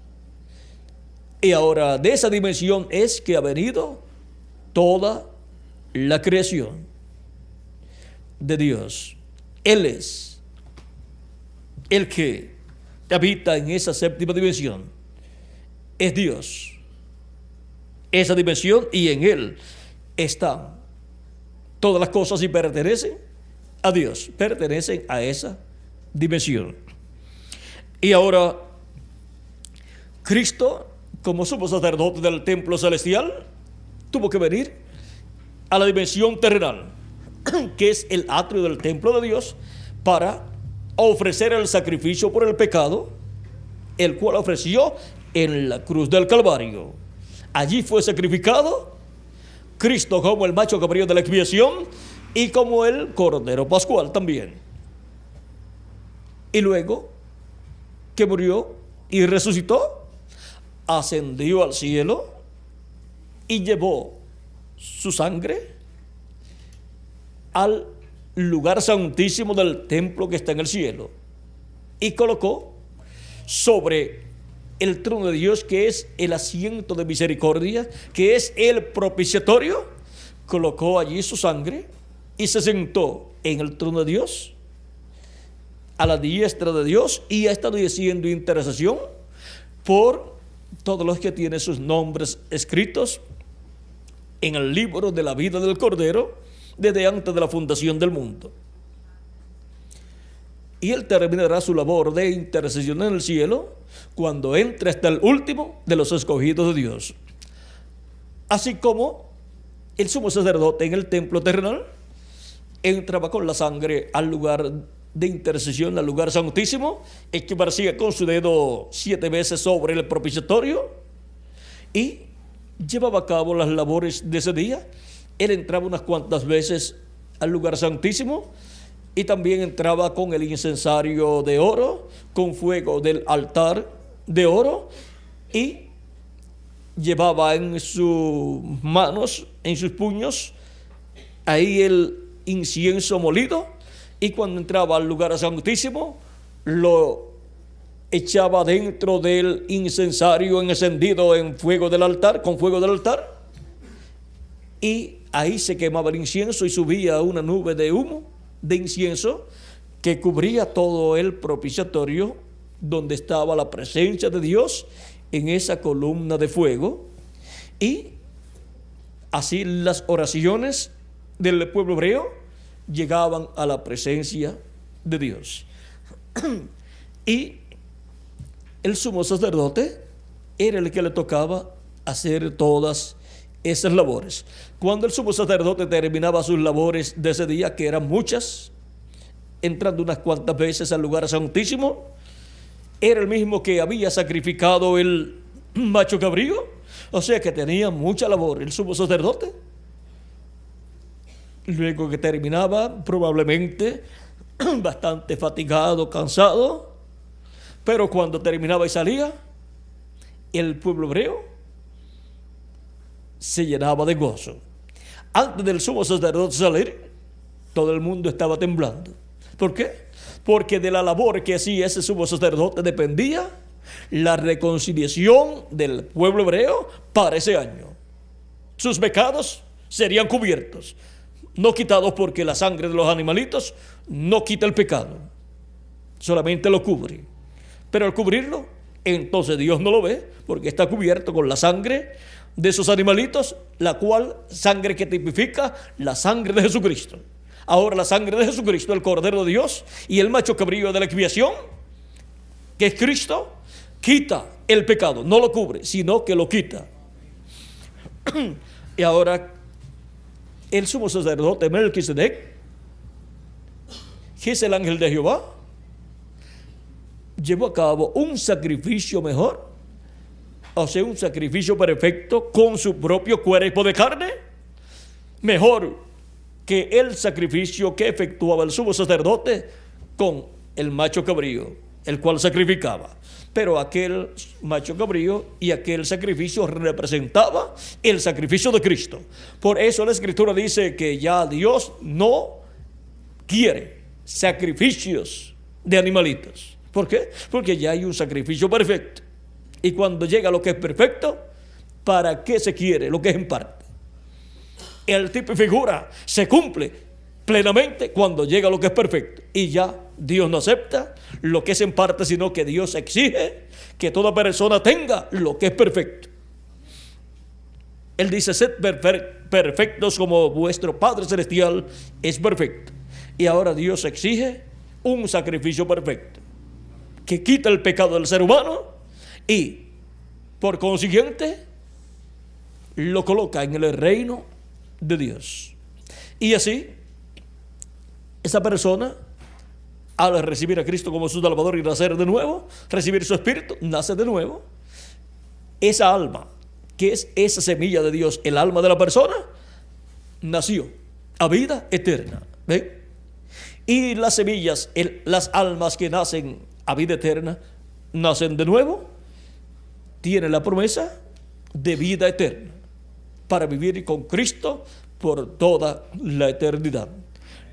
Y ahora de esa dimensión es que ha venido toda la creación de Dios. Él es el que habita en esa séptima dimensión. Es Dios. Esa dimensión, y en Él están todas las cosas y pertenecen a Dios. Pertenecen a esa dimensión. Y ahora, Cristo, como sumo sacerdote del templo celestial, tuvo que venir a la dimensión terrenal, que es el atrio del templo de Dios, para ofrecer el sacrificio por el pecado, el cual ofreció en la cruz del Calvario. Allí fue sacrificado Cristo como el macho cabrío de la expiación y como el cordero pascual también. Y luego que murió y resucitó, ascendió al cielo y llevó su sangre al lugar santísimo del templo que está en el cielo y colocó sobre el trono de Dios, que es el asiento de misericordia, que es el propiciatorio, colocó allí su sangre y se sentó en el trono de Dios, a la diestra de Dios, y ha estado haciendo intercesión por todos los que tienen sus nombres escritos en el libro de la vida del Cordero desde antes de la fundación del mundo. Y Él terminará su labor de intercesión en el cielo cuando entre hasta el último de los escogidos de Dios. Así como el sumo sacerdote en el templo terrenal entraba con la sangre al lugar de intercesión al lugar santísimo, esparcía con su dedo 7 veces sobre el propiciatorio y llevaba a cabo las labores de ese día. Él entraba unas cuantas veces al lugar santísimo y también entraba con el incensario de oro, con fuego del altar de oro, y llevaba en sus manos, en sus puños, ahí el incienso molido, y cuando entraba al lugar santísimo lo echaba dentro del incensario encendido en fuego del altar, con fuego del altar, y ahí se quemaba el incienso y subía una nube de humo de incienso que cubría todo el propiciatorio donde estaba la presencia de Dios en esa columna de fuego. Y así las oraciones del pueblo hebreo llegaban a la presencia de Dios. Y el sumo sacerdote era el que le tocaba hacer todas esas labores. Cuando el sumo sacerdote terminaba sus labores de ese día, que eran muchas, entrando unas cuantas veces al lugar santísimo, era el mismo que había sacrificado el macho cabrío, o sea que tenía mucha labor el sumo sacerdote. Luego que terminaba, probablemente bastante fatigado, cansado, pero cuando terminaba y salía, el pueblo hebreo se llenaba de gozo. Antes del sumo sacerdote salir, todo el mundo estaba temblando. ¿Por qué? Porque de la labor que hacía ese sumo sacerdote dependía la reconciliación del pueblo hebreo para ese año. Sus pecados serían cubiertos, no quitados, porque la sangre de los animalitos no quita el pecado, solamente lo cubre. Pero al cubrirlo, entonces Dios no lo ve, porque está cubierto con la sangre de esos animalitos, la cual sangre que tipifica la sangre de Jesucristo. Ahora la sangre de Jesucristo, el Cordero de Dios, y el macho cabrío de la expiación, que es Cristo, quita el pecado, no lo cubre, sino que lo quita. Y ahora el sumo sacerdote Melquisedec, que es el ángel de Jehová, llevó a cabo un sacrificio mejor, o sea, un sacrificio perfecto con su propio cuerpo de carne, mejor que el sacrificio que efectuaba el sumo sacerdote con el macho cabrío, el cual sacrificaba. Pero aquel macho cabrío y aquel sacrificio representaba el sacrificio de Cristo. Por eso la Escritura dice que ya Dios no quiere sacrificios de animalitos. ¿Por qué? Porque ya hay un sacrificio perfecto. Y cuando llega lo que es perfecto, ¿para qué se quiere lo que es en parte? El tipo y figura se cumple plenamente cuando llega lo que es perfecto. Y ya Dios no acepta lo que es en parte, sino que Dios exige que toda persona tenga lo que es perfecto. Él dice: sed perfectos como vuestro Padre Celestial es perfecto. Y ahora Dios exige un sacrificio perfecto que quita el pecado del ser humano y por consiguiente lo coloca en el reino de Dios. Y así esa persona, al recibir a Cristo como su Salvador y nacer de nuevo, recibir su Espíritu, nace de nuevo. Esa alma, que es esa semilla de Dios, el alma de la persona, nació a vida eterna. ¿Ven? Y las semillas, las almas que nacen a vida eterna, nacen de nuevo, tienen la promesa de vida eterna para vivir con Cristo por toda la eternidad.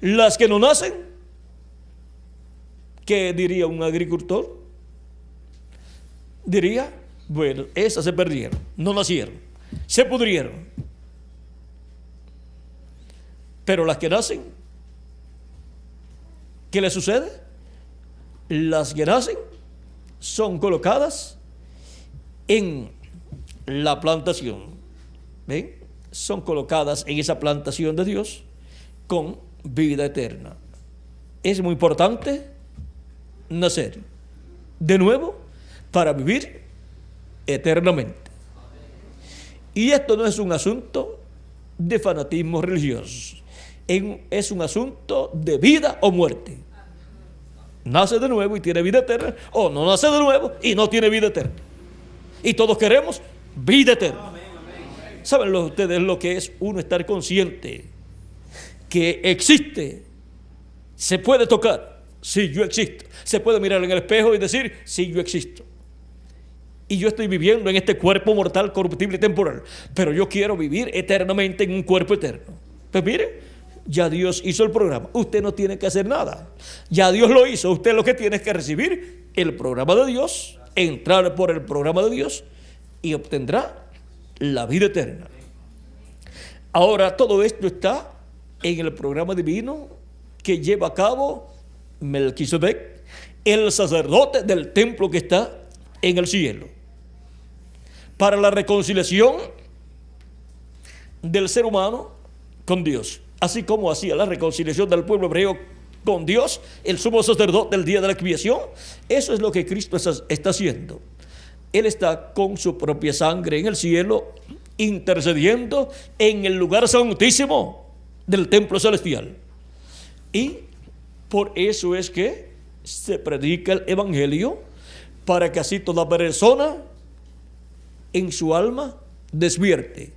Las que no nacen, ¿qué diría un agricultor? Diría: bueno, esas se perdieron, no nacieron, se pudrieron. Pero las que nacen, ¿qué les sucede? Las que nacen son colocadas en la plantación. ¿Ven? Son colocadas en esa plantación de Dios con vida eterna. Es muy importante nacer de nuevo para vivir eternamente. Y esto no es un asunto de fanatismo religioso, es un asunto de vida o muerte. nace de nuevo y tiene vida eterna, o no nace de nuevo y no tiene vida eterna. Y todos queremos vida eterna. ¿Saben ustedes lo que es uno estar consciente que existe? Se puede tocar, sí, yo existo. Se puede mirar en el espejo y decir, sí, yo existo. Y yo estoy viviendo en este cuerpo mortal, corruptible y temporal, pero yo quiero vivir eternamente en un cuerpo eterno. Pues mire, ya Dios hizo el programa. Usted no tiene que hacer nada. Ya Dios lo hizo. Usted lo que tiene es que recibir el programa de Dios, entrar por el programa de Dios y obtendrá la vida eterna. Ahora todo esto está en el programa divino que lleva a cabo Melquisedec, el sacerdote del templo que está en el cielo, para la reconciliación del ser humano con Dios, así como hacía la reconciliación del pueblo hebreo con Dios, el sumo sacerdote del día de la expiación. Eso es lo que Cristo está haciendo. Él está con su propia sangre en el cielo, intercediendo en el lugar santísimo del templo celestial. Y por eso es que se predica el evangelio, para que así toda persona en su alma despierte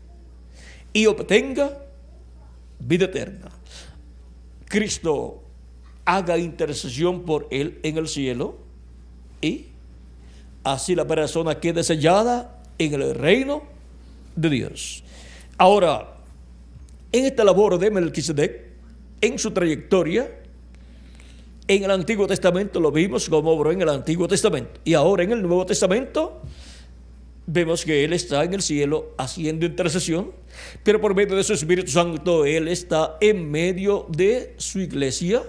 y obtenga vida eterna. Cristo haga intercesión por él en el cielo y así la persona quede sellada en el reino de Dios. Ahora, en esta labor de Melquisedec, en su trayectoria, en el Antiguo Testamento lo vimos como obró en el Antiguo Testamento, y ahora en el Nuevo Testamento vemos que Él está en el cielo haciendo intercesión, pero por medio de su Espíritu Santo Él está en medio de su iglesia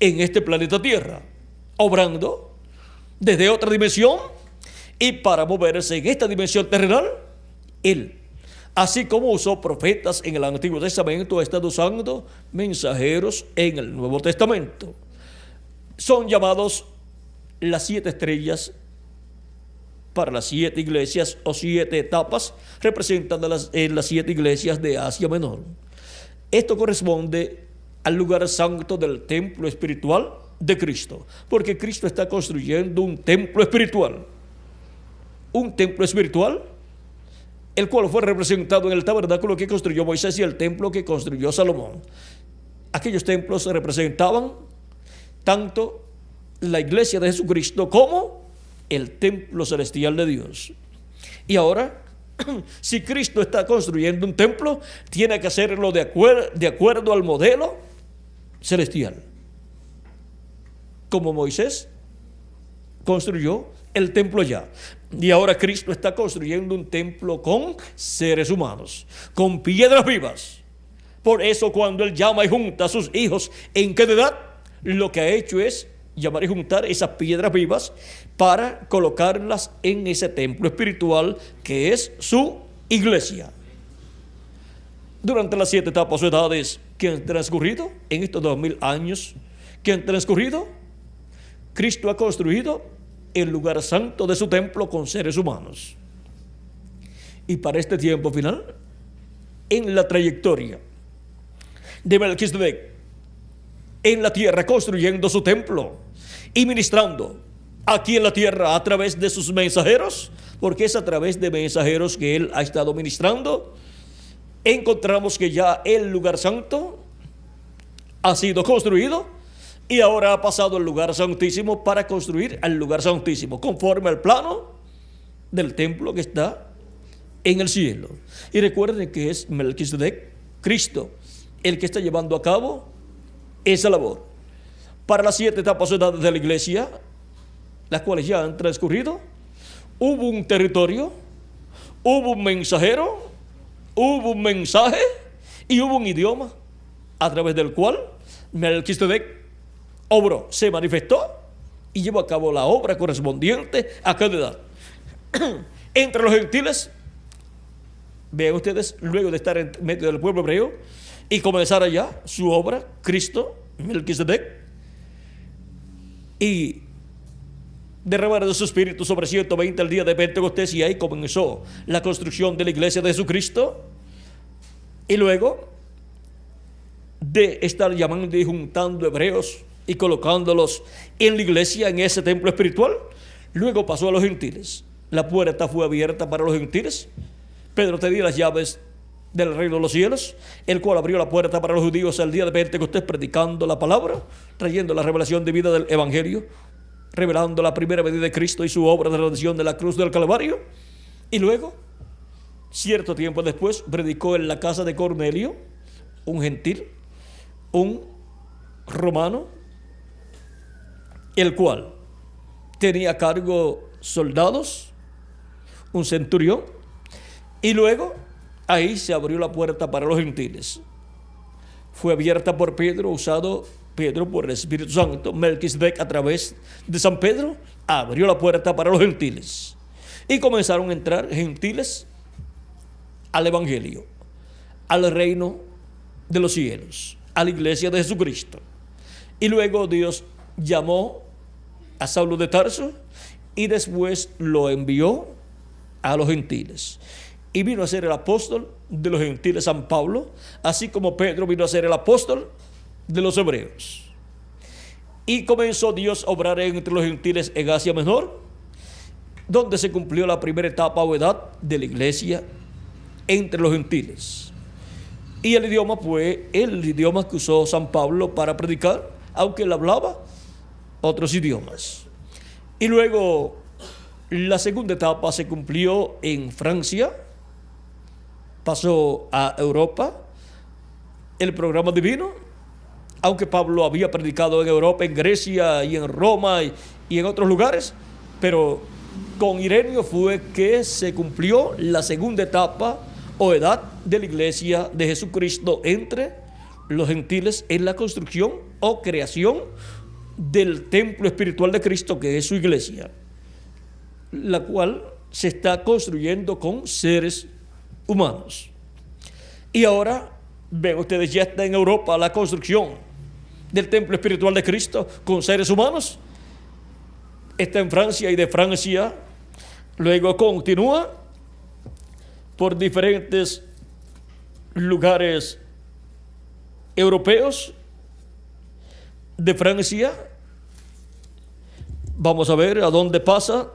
en este planeta Tierra, obrando desde otra dimensión, y para moverse en esta dimensión terrenal, Él, así como usó profetas en el Antiguo Testamento, ha estado usando mensajeros en el Nuevo Testamento. Son llamados las 7 estrellas para las 7 iglesias o 7 etapas, representando las 7 iglesias de Asia Menor. Esto corresponde al lugar santo del templo espiritual de Cristo, porque Cristo está construyendo un templo espiritual, el cual fue representado en el tabernáculo que construyó Moisés y el templo que construyó Salomón. Aquellos templos representaban tanto la iglesia de Jesucristo como el templo celestial de Dios. Y ahora, si Cristo está construyendo un templo, tiene que hacerlo de acuerdo al modelo celestial, como Moisés construyó el templo allá. Y ahora Cristo está construyendo un templo con seres humanos, con piedras vivas. Por eso cuando Él llama y junta a sus hijos en cada edad, lo que ha hecho es llamar y juntar esas piedras vivas para colocarlas en ese templo espiritual que es su iglesia. Durante las 7 etapas o edades que han transcurrido, en estos 2000 años que han transcurrido, Cristo ha construido el lugar santo de su templo con seres humanos. Y para este tiempo final, en la trayectoria de Melquisedec en la tierra, construyendo su templo y ministrando aquí en la tierra a través de sus mensajeros, porque es a través de mensajeros que Él ha estado ministrando, encontramos que ya el lugar santo ha sido construido y ahora ha pasado el lugar santísimo para construir el lugar santísimo conforme al plano del templo que está en el cielo. Y recuerden que es Melquisedec, Cristo, el que está llevando a cabo esa labor. Para las 7 etapas o edades de la iglesia, las cuales ya han transcurrido, hubo un territorio, hubo un mensajero, hubo un mensaje y hubo un idioma a través del cual Melquisedec obró, se manifestó y llevó a cabo la obra correspondiente a cada edad. Entre los gentiles, vean ustedes, luego de estar en medio del pueblo hebreo y comenzar allá su obra, Cristo, Melquisedec, y derramar de su espíritu sobre 120 el día de Pentecostés, y ahí comenzó la construcción de la iglesia de Jesucristo. Y luego de estar llamando y juntando hebreos y colocándolos en la iglesia, en ese templo espiritual. Luego pasó a los gentiles. La puerta fue abierta para los gentiles. Pedro tenía las llaves del reino de los cielos, el cual abrió la puerta para los judíos al día de Pentecostés, predicando la palabra, trayendo la revelación divina del evangelio, revelando la primera venida de Cristo y su obra de redención de la cruz del Calvario. Y luego, cierto tiempo después, predicó en la casa de Cornelio, un gentil, un romano, el cual tenía a cargo soldados, un centurión, y luego ahí se abrió la puerta para los gentiles. Fue abierta por Pedro, usado Pedro por el Espíritu Santo. Melquisedec, a través de San Pedro, abrió la puerta para los gentiles. Y comenzaron a entrar gentiles al Evangelio, al reino de los cielos, a la iglesia de Jesucristo. Y luego Dios llamó a Saulo de Tarso y después lo envió a los gentiles. Y vino a ser el apóstol de los gentiles San Pablo, así como Pedro vino a ser el apóstol de los hebreos. Y comenzó Dios a obrar entre los gentiles en Asia Menor, donde se cumplió la primera etapa o edad de la iglesia entre los gentiles. Y el idioma fue el idioma que usó San Pablo para predicar, aunque él hablaba otros idiomas. Y luego la segunda etapa se cumplió en Francia, pasó a Europa, el programa divino, aunque Pablo había predicado en Europa, en Grecia y en Roma y en otros lugares, pero con Ireneo fue que se cumplió la segunda etapa o edad de la iglesia de Jesucristo entre los gentiles en la construcción o creación del templo espiritual de Cristo, que es su iglesia, la cual se está construyendo con seres humanos. Y ahora ven ustedes, ya está en Europa la construcción del templo espiritual de Cristo con seres humanos. Está en Francia, y de Francia luego continúa por diferentes lugares europeos. De Francia vamos a ver a dónde pasa.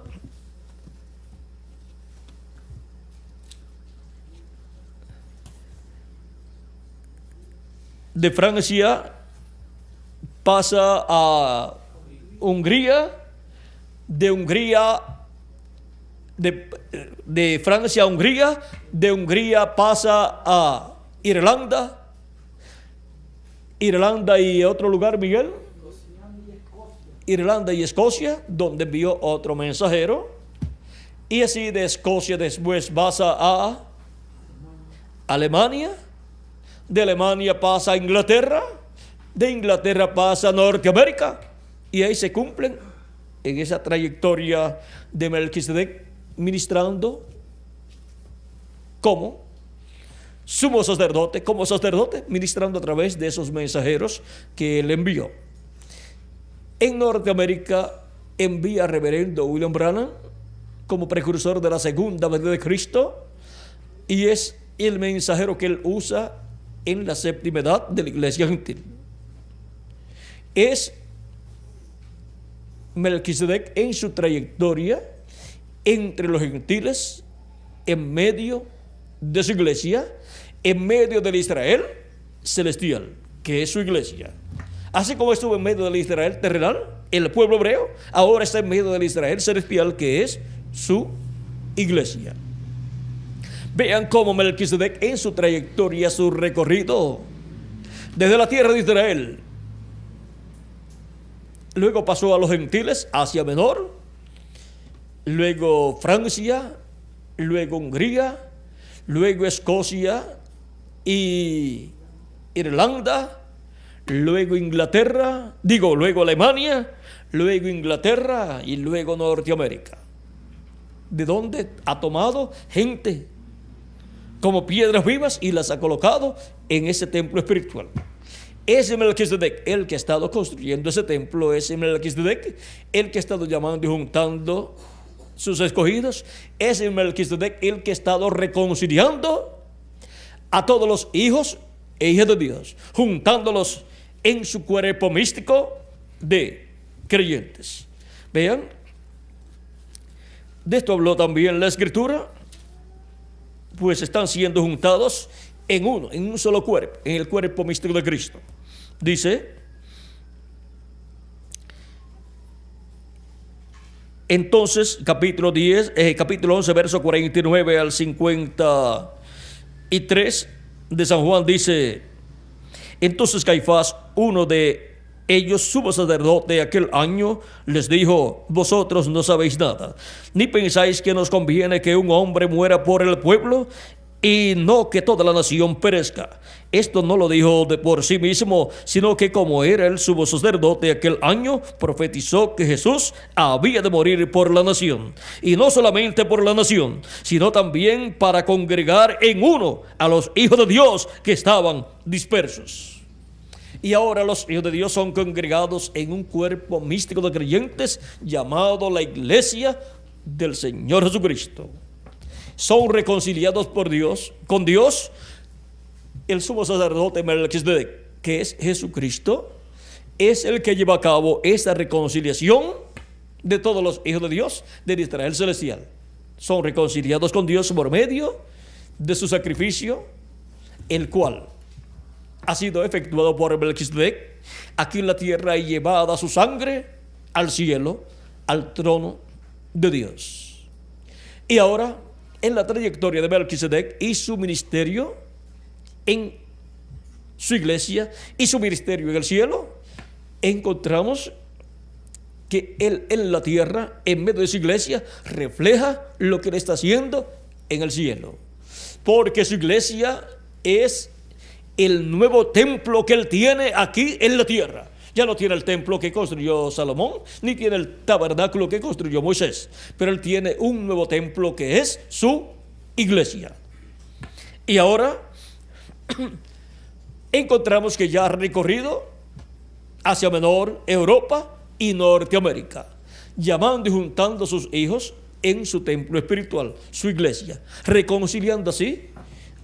De Francia pasa a Hungría, de Francia a Hungría, de Hungría pasa a Irlanda y otro lugar, Miguel. Irlanda y Escocia, donde envió otro mensajero. Y así de Escocia después pasa a Alemania. De Alemania pasa a Inglaterra, de Inglaterra pasa a Norteamérica, y ahí se cumplen en esa trayectoria de Melquisedec ministrando como sumo sacerdote, ministrando a través de esos mensajeros que él envió. En Norteamérica envía a reverendo William Branham como precursor de la segunda venida de Cristo, y es el mensajero que él usa en la séptima edad de la iglesia gentil. Es Melquisedec en su trayectoria entre los gentiles, en medio de su iglesia, en medio del Israel celestial, que es su iglesia. Así como estuvo en medio del Israel terrenal, el pueblo hebreo, ahora está en medio del Israel celestial, que es su iglesia. Vean cómo Melquisedec en su trayectoria, su recorrido desde la tierra de Israel, luego pasó a los gentiles, Asia Menor, luego Francia, luego Hungría, luego Escocia y Irlanda, luego luego Alemania, luego Inglaterra y luego Norteamérica. ¿De dónde ha tomado gente como piedras vivas y las ha colocado en ese templo espiritual? Ese Melquisedec, el que ha estado construyendo ese templo, ese Melquisedec, el que ha estado llamando y juntando sus escogidos, ese Melquisedec, el que ha estado reconciliando a todos los hijos e hijas de Dios, juntándolos en su cuerpo místico, de creyentes. Vean, de esto habló también la Escritura, pues están siendo juntados en un solo cuerpo, en el cuerpo místico de Cristo. Dice, entonces, capítulo 11, verso 49 al 53 de San Juan dice, entonces Caifás, uno de ellos, sumo sacerdote de aquel año, les dijo, vosotros no sabéis nada, ni pensáis que nos conviene que un hombre muera por el pueblo y no que toda la nación perezca. Esto no lo dijo de por sí mismo, sino que como era el sumo sacerdote aquel año, profetizó que Jesús había de morir por la nación. Y no solamente por la nación, sino también para congregar en uno a los hijos de Dios que estaban dispersos. Y ahora los hijos de Dios son congregados en un cuerpo místico de creyentes llamado la Iglesia del Señor Jesucristo. Son reconciliados por Dios, con Dios, el sumo sacerdote Melquisedec, que es Jesucristo, es el que lleva a cabo esa reconciliación de todos los hijos de Dios del Israel celestial. Son reconciliados con Dios por medio de su sacrificio, el cual ha sido efectuado por Melquisedec aquí en la tierra y llevada su sangre al cielo, al trono de Dios. Y ahora, en la trayectoria de Melquisedec y su ministerio en su iglesia y su ministerio en el cielo, encontramos que él en la tierra, en medio de su iglesia, refleja lo que él está haciendo en el cielo. Porque su iglesia es el nuevo templo que él tiene aquí en la tierra. Ya no tiene el templo que construyó Salomón, ni tiene el tabernáculo que construyó Moisés, pero él tiene un nuevo templo que es su iglesia. Y ahora encontramos que ya ha recorrido Asia Menor, Europa y Norteamérica, llamando y juntando a sus hijos en su templo espiritual, su iglesia, reconciliando así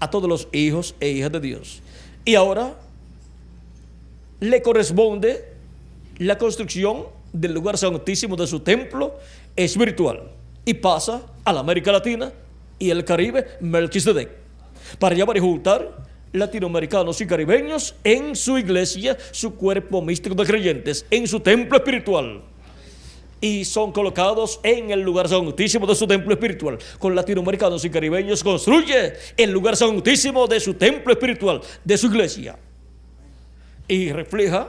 a todos los hijos e hijas de Dios. Y ahora le corresponde la construcción del lugar santísimo de su templo espiritual y pasa a la América Latina y el Caribe Melquisedec para llamar y juntar latinoamericanos y caribeños en su iglesia, su cuerpo místico de creyentes, en su templo espiritual. Y son colocados en el lugar santísimo de su templo espiritual. Con latinoamericanos y caribeños construye el lugar santísimo de su templo espiritual, de su iglesia. Y refleja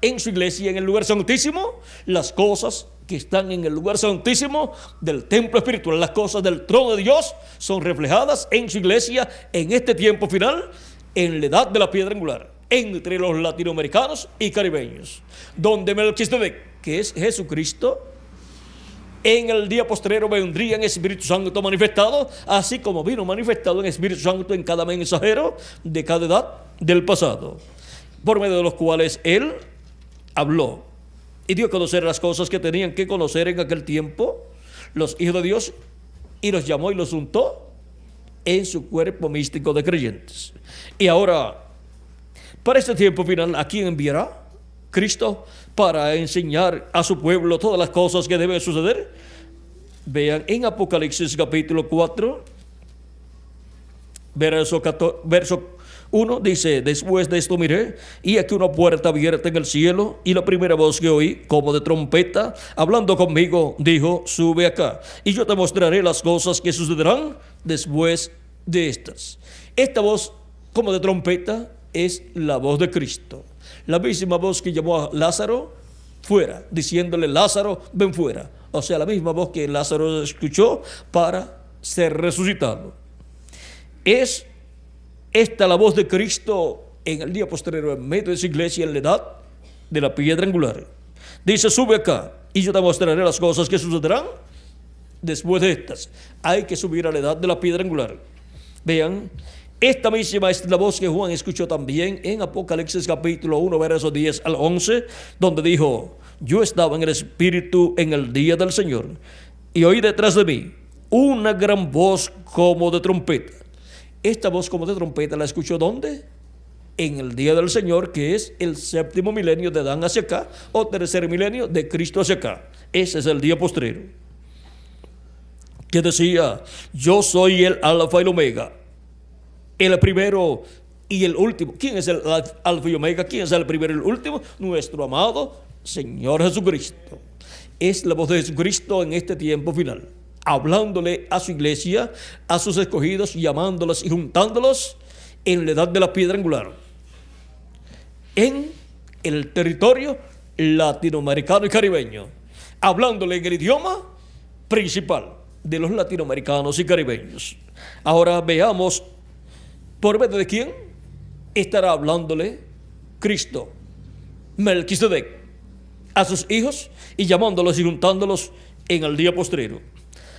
en su iglesia, en el lugar santísimo, las cosas que están en el lugar santísimo del templo espiritual. Las cosas del trono de Dios son reflejadas en su iglesia en este tiempo final, en la edad de la piedra angular, entre los latinoamericanos y caribeños, donde Melquisedec, que es Jesucristo, en el día postrero vendría en Espíritu Santo manifestado, así como vino manifestado en Espíritu Santo en cada mensajero de cada edad del pasado, por medio de los cuales él habló y dio a conocer las cosas que tenían que conocer en aquel tiempo los hijos de Dios, y los llamó y los juntó en su cuerpo místico de creyentes. Y ahora, para este tiempo final, ¿a quién enviará Cristo para enseñar a su pueblo todas las cosas que deben suceder? Vean en Apocalipsis capítulo 4, verso 1, dice, después de esto miré, y aquí una puerta abierta en el cielo, y la primera voz que oí, como de trompeta, hablando conmigo, dijo, sube acá, y yo te mostraré las cosas que sucederán después de estas. Esta voz, como de trompeta, es la voz de Cristo. La misma voz que llamó a Lázaro fuera, diciéndole, Lázaro, ven fuera. O sea, la misma voz que Lázaro escuchó para ser resucitado. Es esta la voz de Cristo en el día posterior, en medio de su iglesia, en la edad de la piedra angular. Dice, sube acá y yo te mostraré las cosas que sucederán después de estas. Hay que subir a la edad de la piedra angular. Vean, esta misma es la voz que Juan escuchó también en Apocalipsis capítulo 1, versos 10 al 11, donde dijo, yo estaba en el Espíritu en el día del Señor, y oí detrás de mí una gran voz como de trompeta. Esta voz como de trompeta la escuchó ¿dónde? en el día del Señor, que es el séptimo milenio de Adán hacia acá, o tercer milenio de Cristo hacia acá. Ese es el día postrero, que decía: yo soy el alfa y el omega, el primero y el último. ¿Quién es el alfa y omega? ¿Quién es el primero y el último? Nuestro amado Señor Jesucristo. Es la voz de Jesucristo en este tiempo final, hablándole a su iglesia, a sus escogidos, llamándolos y juntándolos en la edad de la piedra angular, en el territorio latinoamericano y caribeño, hablándole en el idioma principal de los latinoamericanos y caribeños. Ahora veamos por medio de quién estará hablándole Cristo, Melquisedec, a sus hijos y llamándolos y juntándolos en el día postrero.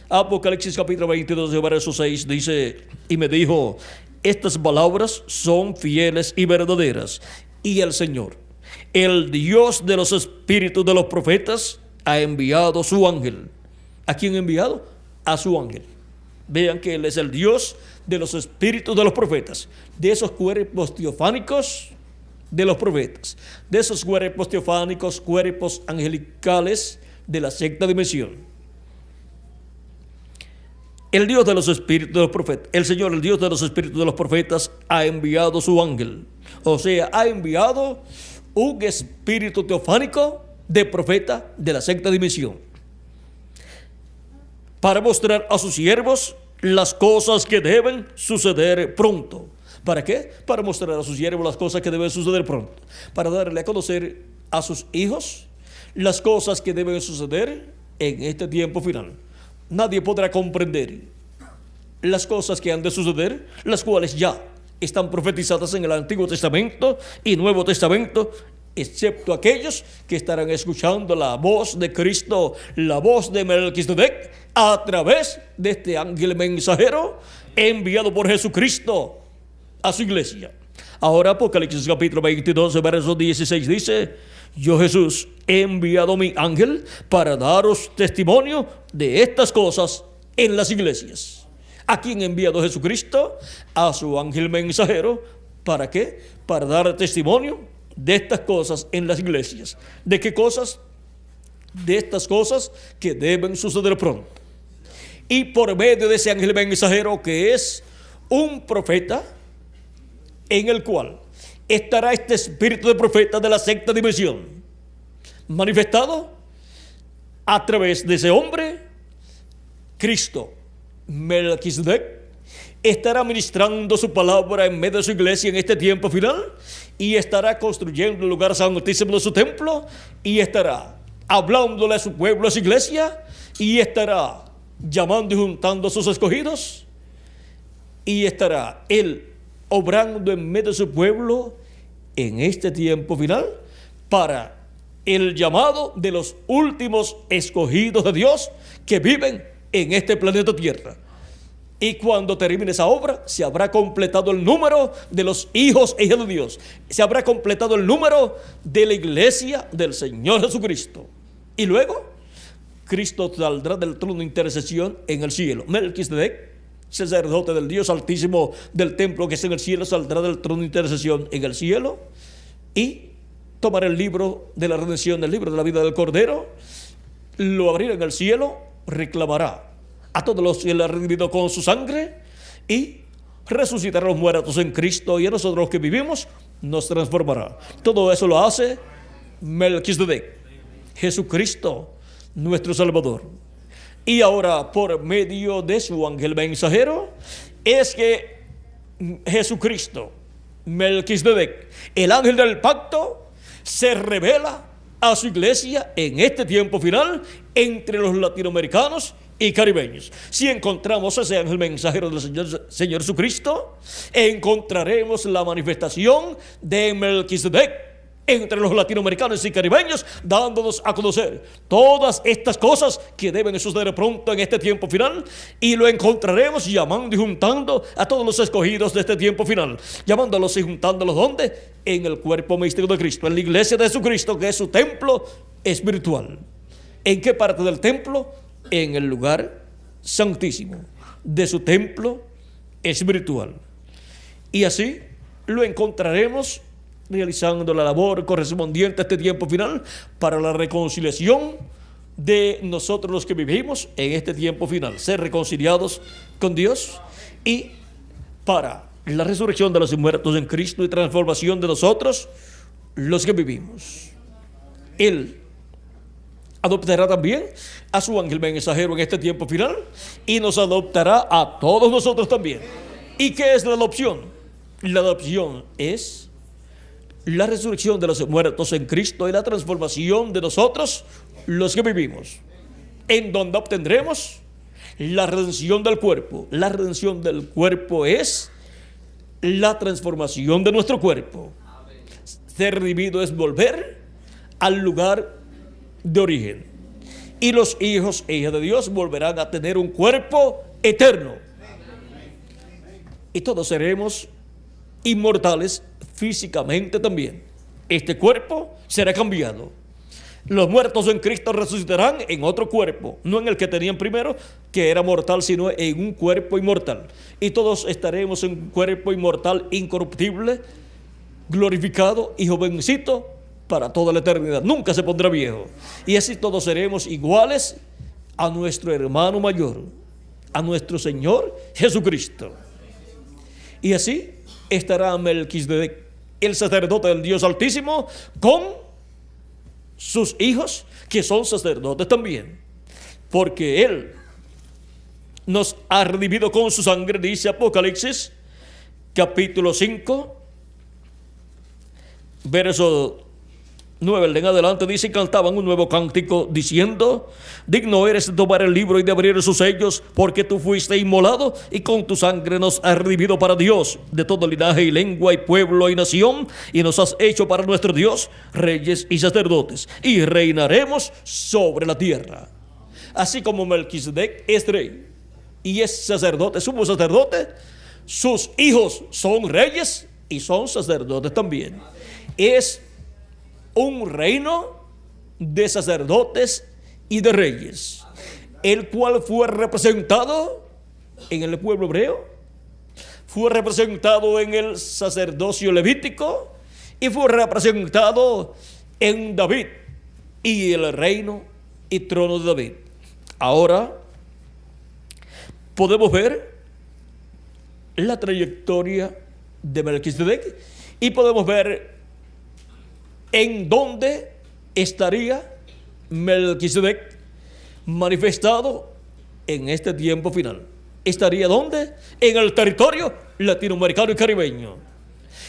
Apocalipsis capítulo 22, verso 6 dice: y me dijo, estas palabras son fieles y verdaderas, y el Señor, el Dios de los espíritus de los profetas, ha enviado su ángel. ¿A quién ha enviado? A su ángel. Vean que Él es el Dios de los espíritus de los profetas, de esos cuerpos teofánicos de los profetas, de esos cuerpos teofánicos, cuerpos angelicales de la sexta dimensión. El Dios de los espíritus de los profetas, el Señor, el Dios de los espíritus de los profetas, ha enviado su ángel. O sea, ha enviado un espíritu teofánico de profeta de la sexta dimensión, para mostrar a sus siervos las cosas que deben suceder pronto. ¿Para qué? Para mostrar a sus siervos las cosas que deben suceder pronto. Para darle a conocer a sus hijos las cosas que deben suceder en este tiempo final. Nadie podrá comprender las cosas que han de suceder, las cuales ya están profetizadas en el Antiguo Testamento y Nuevo Testamento, excepto aquellos que estarán escuchando la voz de Cristo, la voz de Melquisedec, a través de este ángel mensajero enviado por Jesucristo a su iglesia. Ahora Apocalipsis capítulo 22, verso 16 dice: yo, Jesús, he enviado mi ángel para daros testimonio de estas cosas en las iglesias. ¿A quién ha enviado Jesucristo? A su ángel mensajero. ¿Para qué? Para dar testimonio de estas cosas en las iglesias. ¿De qué cosas? De estas cosas que deben suceder pronto. Y por medio de ese ángel mensajero, que es un profeta, en el cual estará este espíritu de profeta de la sexta dimensión, manifestado a través de ese hombre, Cristo, Melquisedec, estará ministrando su palabra en medio de su iglesia en este tiempo final, y estará construyendo el lugar santísimo de su templo, y estará hablándole a su pueblo, a su iglesia, y estará llamando y juntando a sus escogidos, y estará él obrando en medio de su pueblo en este tiempo final para el llamado de los últimos escogidos de Dios que viven en este planeta Tierra. Y cuando termine esa obra, se habrá completado el número de los hijos e hijas de Dios. Se habrá completado el número de la iglesia del Señor Jesucristo. Y luego, Cristo saldrá del trono de intercesión en el cielo. Melquisedec, sacerdote del Dios Altísimo del templo que es en el cielo, saldrá del trono de intercesión en el cielo y tomará el libro de la redención, el libro de la vida del Cordero, lo abrirá en el cielo, reclamará a todos los que él ha redimido con su sangre y resucitará a los muertos en Cristo, y a nosotros los que vivimos nos transformará. Todo eso lo hace Melquisedec, Jesucristo, nuestro Salvador. Y ahora, por medio de su ángel mensajero, es que Jesucristo, Melquisedec, el ángel del pacto, se revela a su iglesia en este tiempo final entre los latinoamericanos y caribeños. Si encontramos ese ángel mensajero del Señor Jesucristo, encontraremos la manifestación de Melquisedec entre los latinoamericanos y caribeños, dándonos a conocer todas estas cosas que deben suceder pronto en este tiempo final, y lo encontraremos llamando y juntando a todos los escogidos de este tiempo final, llamándolos y juntándolos ¿dónde? En el cuerpo místico de Cristo, en la iglesia de Jesucristo, que es su templo espiritual. ¿En qué parte del templo? En el lugar santísimo de su templo espiritual. Y así lo encontraremos realizando la labor correspondiente a este tiempo final para la reconciliación de nosotros los que vivimos en este tiempo final, ser reconciliados con Dios, y para la resurrección de los muertos en Cristo y transformación de nosotros los que vivimos. Él adoptará también a su ángel mensajero en este tiempo final y nos adoptará a todos nosotros también. ¿Y qué es la adopción? La adopción es la resurrección de los muertos en Cristo y la transformación de nosotros los que vivimos, en donde obtendremos la redención del cuerpo. La redención del cuerpo es la transformación de nuestro cuerpo. Ser redimido es volver al lugar de origen. Y los hijos e hijas de Dios volverán a tener un cuerpo eterno. Y todos seremos inmortales físicamente también. Este cuerpo será cambiado. Los muertos en Cristo resucitarán en otro cuerpo, no en el que tenían primero, que era mortal, sino en un cuerpo inmortal. Y todos estaremos en un cuerpo inmortal, incorruptible, glorificado y jovencito para toda la eternidad. Nunca se pondrá viejo. Y así todos seremos iguales a nuestro hermano mayor, a nuestro Señor Jesucristo. Y así estará Melquisedec, el sacerdote del Dios Altísimo, con sus hijos, que son sacerdotes también, porque Él nos ha redimido con su sangre, dice Apocalipsis, capítulo 5, verso 9 en adelante, dice: cantaban un nuevo cántico diciendo: digno eres de tomar el libro y de abrir sus sellos, porque tú fuiste inmolado y con tu sangre nos has redimido para Dios de todo linaje y lengua y pueblo y nación, y nos has hecho para nuestro Dios reyes y sacerdotes, y reinaremos sobre la tierra. Así como Melquisedec es rey y es sacerdote, sumo sacerdote, sus hijos son reyes y son sacerdotes también. Es un reino de sacerdotes y de reyes, el cual fue representado en el pueblo hebreo, fue representado en el sacerdocio levítico y fue representado en David y el reino y trono de David. Ahora podemos ver la trayectoria de Melquisedec y podemos ver en dónde estaría Melquisedec manifestado en este tiempo final. ¿Estaría dónde? En el territorio latinoamericano y caribeño.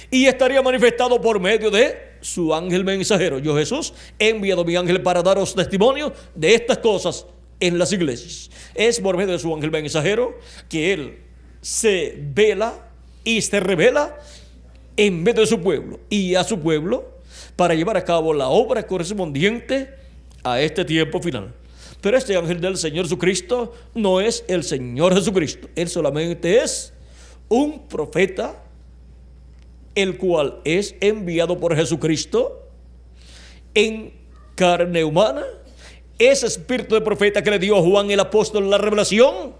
Y estaría manifestado por medio de su ángel mensajero. Yo, Jesús, he enviado mi ángel para daros testimonio de estas cosas en las iglesias. Es por medio de su ángel mensajero que Él se vela y se revela en medio de su pueblo y a su pueblo, para llevar a cabo la obra correspondiente a este tiempo final. Pero este ángel del Señor Jesucristo no es el Señor Jesucristo. Él solamente es un profeta, el cual es enviado por Jesucristo en carne humana. Ese espíritu de profeta que le dio a Juan el apóstol la revelación,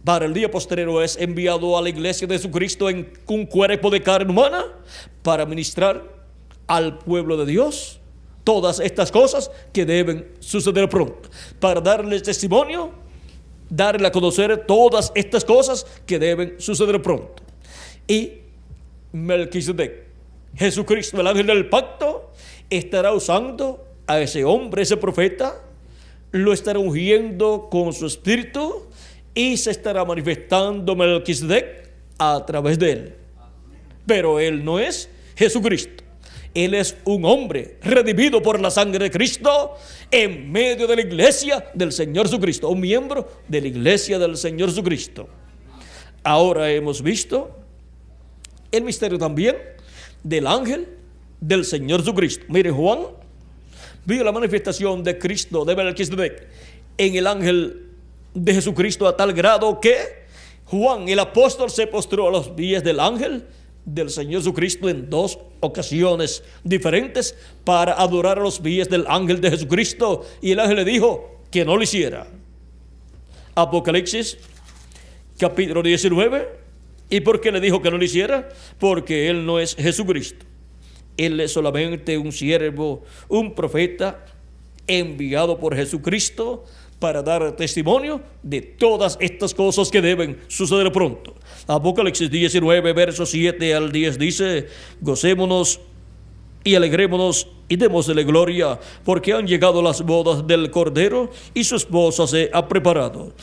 para el día posterior es enviado a la iglesia de Jesucristo en un cuerpo de carne humana para ministrar al pueblo de Dios todas estas cosas que deben suceder pronto, para darles testimonio, darle a conocer todas estas cosas que deben suceder pronto. Y Melquisedec, Jesucristo, el ángel del pacto, estará usando a ese hombre, ese profeta, lo estará ungiendo con su espíritu y se estará manifestando Melquisedec a través de él. Pero él no es Jesucristo. Él es un hombre redimido por la sangre de Cristo en medio de la iglesia del Señor Jesucristo, un miembro de la iglesia del Señor Jesucristo. Ahora hemos visto el misterio también del ángel del Señor Jesucristo. Mire, Juan vio la manifestación de Cristo, de Melquisedec, en el ángel de Jesucristo a tal grado que Juan, el apóstol, se postró a los pies del ángel del Señor Jesucristo en dos ocasiones diferentes para adorar a los pies del ángel de Jesucristo, y el ángel le dijo que no lo hiciera. Apocalipsis capítulo 19, ¿Y por qué le dijo que no lo hiciera? Porque él no es Jesucristo. Él es solamente un siervo, un profeta enviado por Jesucristo para dar testimonio de todas estas cosas que deben suceder pronto. Apocalipsis 19, versos 7 al 10 dice: gocémonos y alegrémonos y démosle gloria, porque han llegado las bodas del Cordero y su esposa se ha preparado.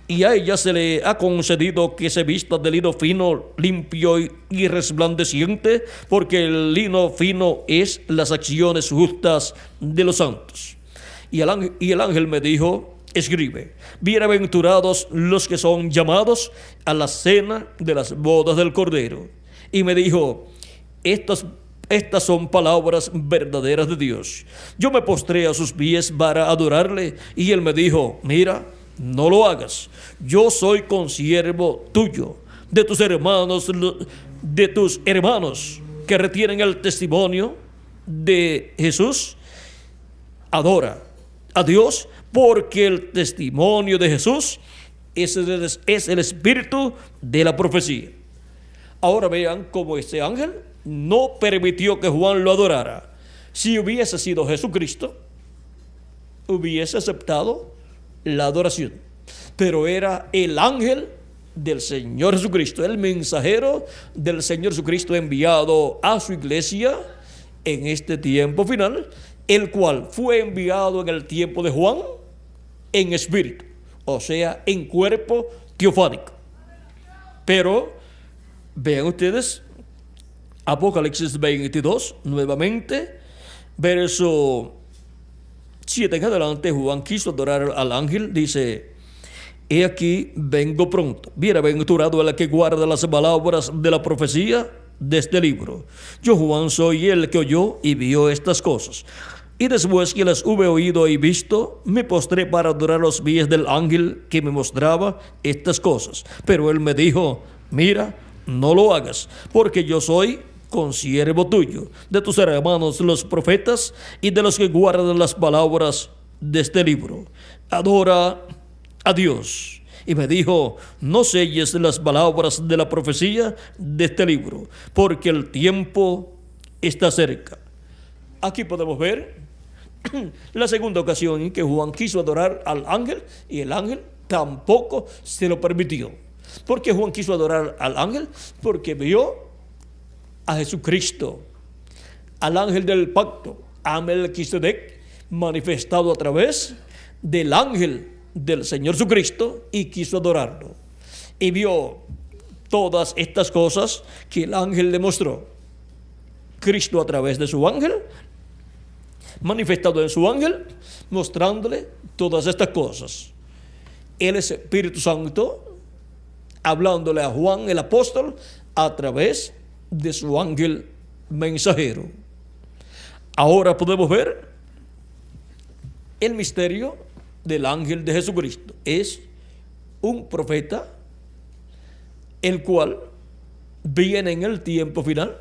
Y a ella se le ha concedido que se vista de lino fino, limpio y resplandeciente, porque el lino fino es las acciones justas de los santos. Y el ángel me dijo: escribe, bienaventurados los que son llamados a la cena de las bodas del Cordero. Y me dijo: estas son palabras verdaderas de Dios. Yo me postré a sus pies para adorarle, y él me dijo: mira, no lo hagas. Yo soy consiervo tuyo, de tus hermanos que retienen el testimonio de Jesús. Adora a Dios, porque el testimonio de Jesús es el espíritu de la profecía. Ahora vean cómo este ángel no permitió que Juan lo adorara. Si hubiese sido Jesucristo, hubiese aceptado la adoración, pero era el ángel del Señor Jesucristo, el mensajero del Señor Jesucristo enviado a su iglesia en este tiempo final, el cual fue enviado en el tiempo de Juan en espíritu, o sea, en cuerpo teofánico. Pero vean ustedes Apocalipsis 22, nuevamente, verso 7 en adelante. Juan quiso adorar al ángel, dice: he aquí, vengo pronto. Bienaventurado el que guarda las palabras de la profecía de este libro. Yo, Juan, soy el que oyó y vio estas cosas. Y después que las hube oído y visto, me postré para adorar los pies del ángel que me mostraba estas cosas. Pero él me dijo: mira, no lo hagas, porque yo soy consiervo tuyo, de tus hermanos los profetas y de los que guardan las palabras de este libro. Adora a Dios. Y me dijo: no selles las palabras de la profecía de este libro, porque el tiempo está cerca. Aquí podemos ver la segunda ocasión en que Juan quiso adorar al ángel, y el ángel tampoco se lo permitió. ¿Por qué Juan quiso adorar al ángel? Porque vio a Jesucristo, al ángel del pacto, a Melquisedec, manifestado a través del ángel del Señor Jesucristo, y quiso adorarlo. Y vio todas estas cosas que el ángel le mostró. Cristo a través de su ángel, manifestado en su ángel, mostrándole todas estas cosas. El Espíritu Santo hablándole a Juan el apóstol a través de su ángel mensajero. Ahora podemos ver el misterio del ángel de Jesucristo. Es un profeta, el cual viene en el tiempo final,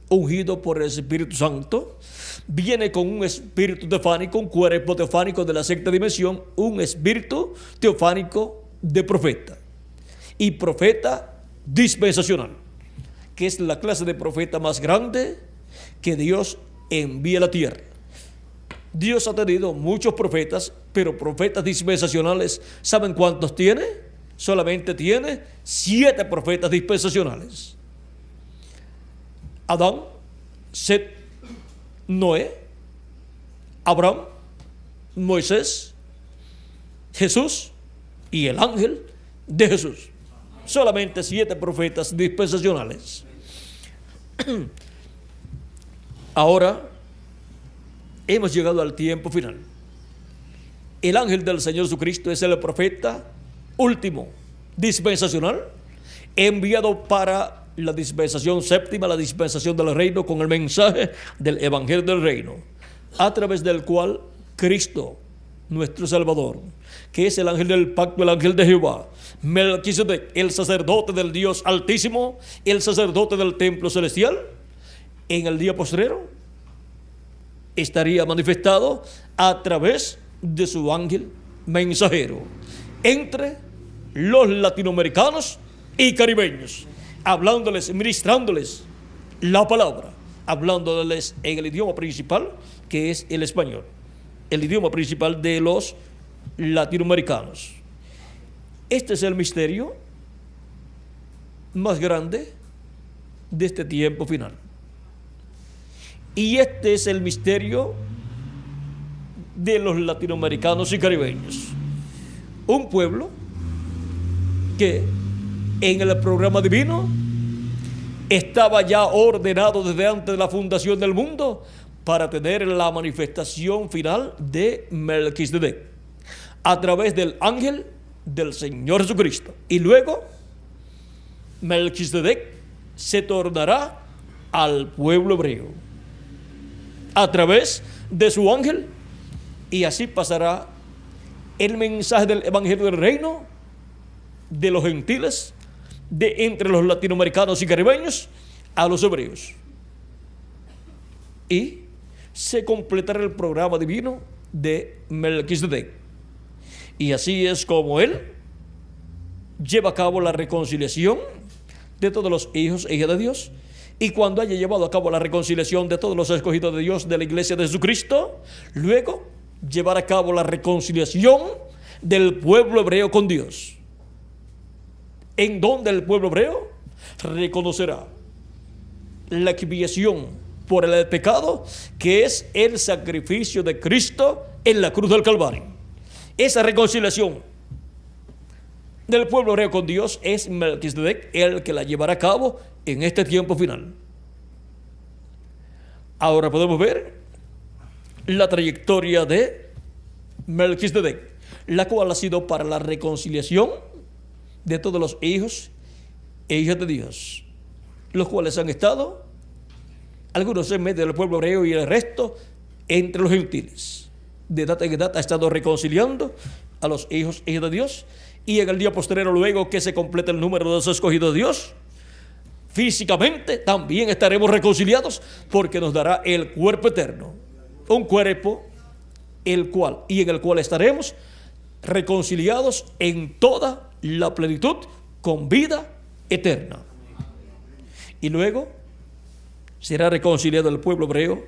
ungido por el Espíritu Santo, viene con un espíritu teofánico, un cuerpo teofánico de la sexta dimensión, un espíritu teofánico de profeta, y profeta dispensacional, que es la clase de profeta más grande que Dios envía a la tierra. Dios ha tenido muchos profetas, pero profetas dispensacionales, ¿saben cuántos tiene? Solamente tiene 7 profetas dispensacionales: Adán, Set, Noé, Abraham, Moisés, Jesús y el ángel de Jesús. Solamente 7 profetas dispensacionales. Ahora hemos llegado al tiempo final. El ángel del Señor Jesucristo es el profeta último, dispensacional, enviado para la dispensación séptima, la dispensación del reino, con el mensaje del evangelio del reino, a través del cual Cristo, nuestro Salvador, que es el ángel del pacto, el ángel de Jehová, Melquisedec, el sacerdote del Dios Altísimo, el sacerdote del templo celestial, en el día postrero estaría manifestado a través de su ángel mensajero entre los latinoamericanos y caribeños. hablándoles, ministrándoles la palabra, hablándoles en el idioma principal, que es el español, el idioma principal de los latinoamericanos. Este es el misterio más grande de este tiempo final. Y este es el misterio de los latinoamericanos y caribeños. Un pueblo que en el programa divino estaba ya ordenado desde antes de la fundación del mundo para tener la manifestación final de Melquisedec a través del ángel del Señor Jesucristo. Y luego Melquisedec se tornará al pueblo hebreo a través de su ángel, y así pasará el mensaje del evangelio del reino de los gentiles, de entre los latinoamericanos y caribeños, a los hebreos. Y se completará el programa divino de Melquisedec. Y así es como él lleva a cabo la reconciliación de todos los hijos e hijas de Dios. Y cuando haya llevado a cabo la reconciliación de todos los escogidos de Dios de la iglesia de Jesucristo, luego llevará a cabo la reconciliación del pueblo hebreo con Dios, en donde el pueblo hebreo reconocerá la expiación por el pecado, que es el sacrificio de Cristo en la cruz del Calvario. Esa reconciliación del pueblo hebreo con Dios es Melquisedec el que la llevará a cabo en este tiempo final. Ahora podemos ver la trayectoria de Melquisedec, la cual ha sido para la reconciliación de todos los hijos e hijas de Dios, los cuales han estado, algunos en medio del pueblo hebreo y el resto entre los gentiles. De edad en edad ha estado reconciliando a los hijos e hijas de Dios, y en el día posterior, luego que se complete el número de los escogidos de Dios, físicamente también estaremos reconciliados, porque nos dará el cuerpo eterno, un cuerpo en el cual estaremos reconciliados en toda la plenitud con vida eterna. Y luego será reconciliado el pueblo hebreo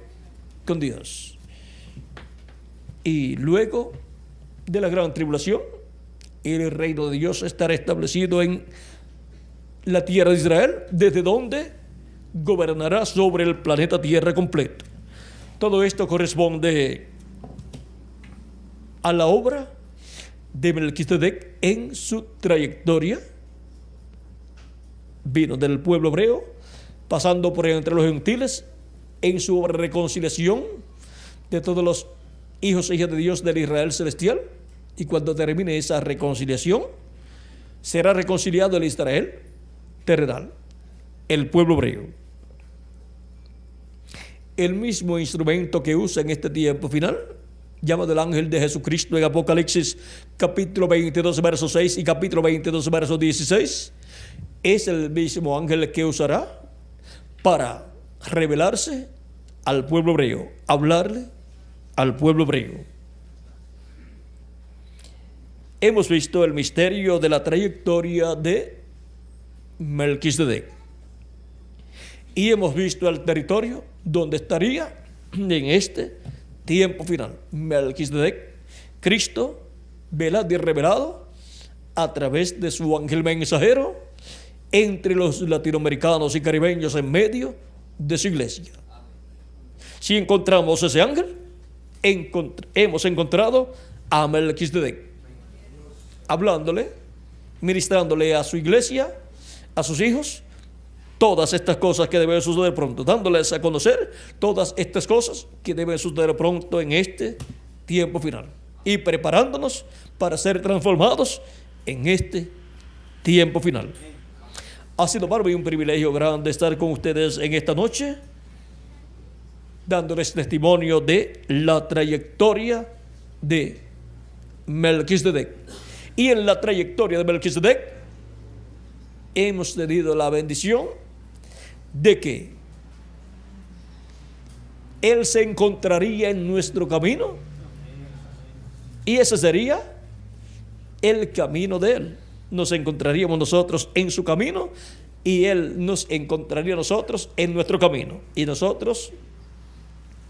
con Dios. Y luego de la gran tribulación, el reino de Dios estará establecido en la tierra de Israel, desde donde gobernará sobre el planeta Tierra completo. Todo esto corresponde a la obra de Melquisedec en su trayectoria. Vino del pueblo hebreo, pasando por entre los gentiles, en su obra de reconciliación de todos los hijos e hijas de Dios del Israel celestial. Y cuando termine esa reconciliación, será reconciliado el Israel terrenal, el pueblo hebreo. El mismo instrumento que usa en este tiempo final, llamado el ángel de Jesucristo en Apocalipsis capítulo 22 verso 6 y capítulo 22 verso 16, es el mismo ángel que usará para revelarse al pueblo hebreo, hablarle al pueblo hebreo. Hemos visto el misterio de la trayectoria de Melquisedec y hemos visto el territorio donde estaría en este tiempo final. Melquisedec, Cristo, velado y revelado a través de su ángel mensajero entre los latinoamericanos y caribeños en medio de su iglesia. Si encontramos ese ángel, hemos encontrado a Melquisedec, hablándole, ministrándole a su iglesia, a sus hijos, todas estas cosas que deben suceder pronto, dándoles a conocer todas estas cosas que deben suceder pronto en este tiempo final, y preparándonos para ser transformados en este tiempo final. Ha sido para mí un privilegio grande estar con ustedes en esta noche, dándoles testimonio de la trayectoria de Melquisedec. Y en la trayectoria de Melquisedec hemos tenido la bendición de que Él se encontraría en nuestro camino, y ese sería el camino de Él. Nos encontraríamos nosotros en su camino, y Él nos encontraría a nosotros en nuestro camino y nosotros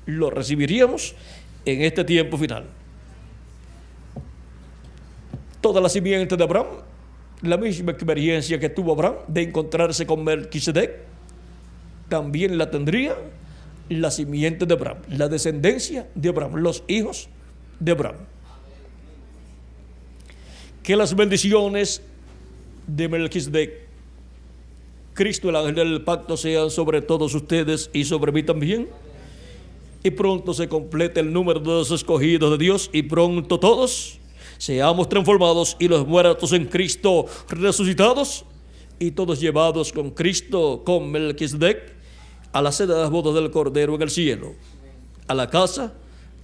lo recibiríamos en este tiempo final. Toda la simiente de Abraham, la misma experiencia que tuvo Abraham de encontrarse con Melquisedec, también la tendría la simiente de Abraham, la descendencia de Abraham, los hijos de Abraham. Que las bendiciones de Melquisedec, Cristo, el ángel del pacto, sean sobre todos ustedes y sobre mí también. Y pronto se complete el número de los escogidos de Dios y pronto todos seamos transformados y los muertos en Cristo resucitados y todos llevados con Cristo, con Melquisedec, a la cena de las bodas del Cordero en el cielo, a la casa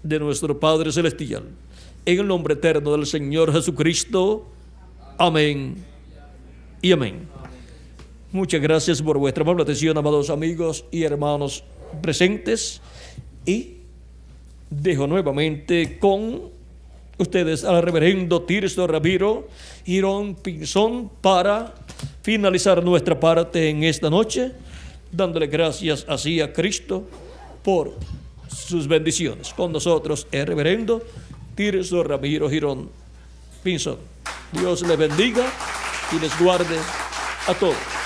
de nuestro Padre Celestial. En el nombre eterno del Señor Jesucristo. Amén y amén. Muchas gracias por vuestra amable atención, amados amigos y hermanos presentes. Y dejo nuevamente con ustedes al reverendo Tirso Ramiro Girón Pinzón para finalizar nuestra parte en esta noche, dándole gracias así a Cristo por sus bendiciones. Con nosotros el reverendo Tirso Ramiro Girón Pinzón. Dios les bendiga y les guarde a todos.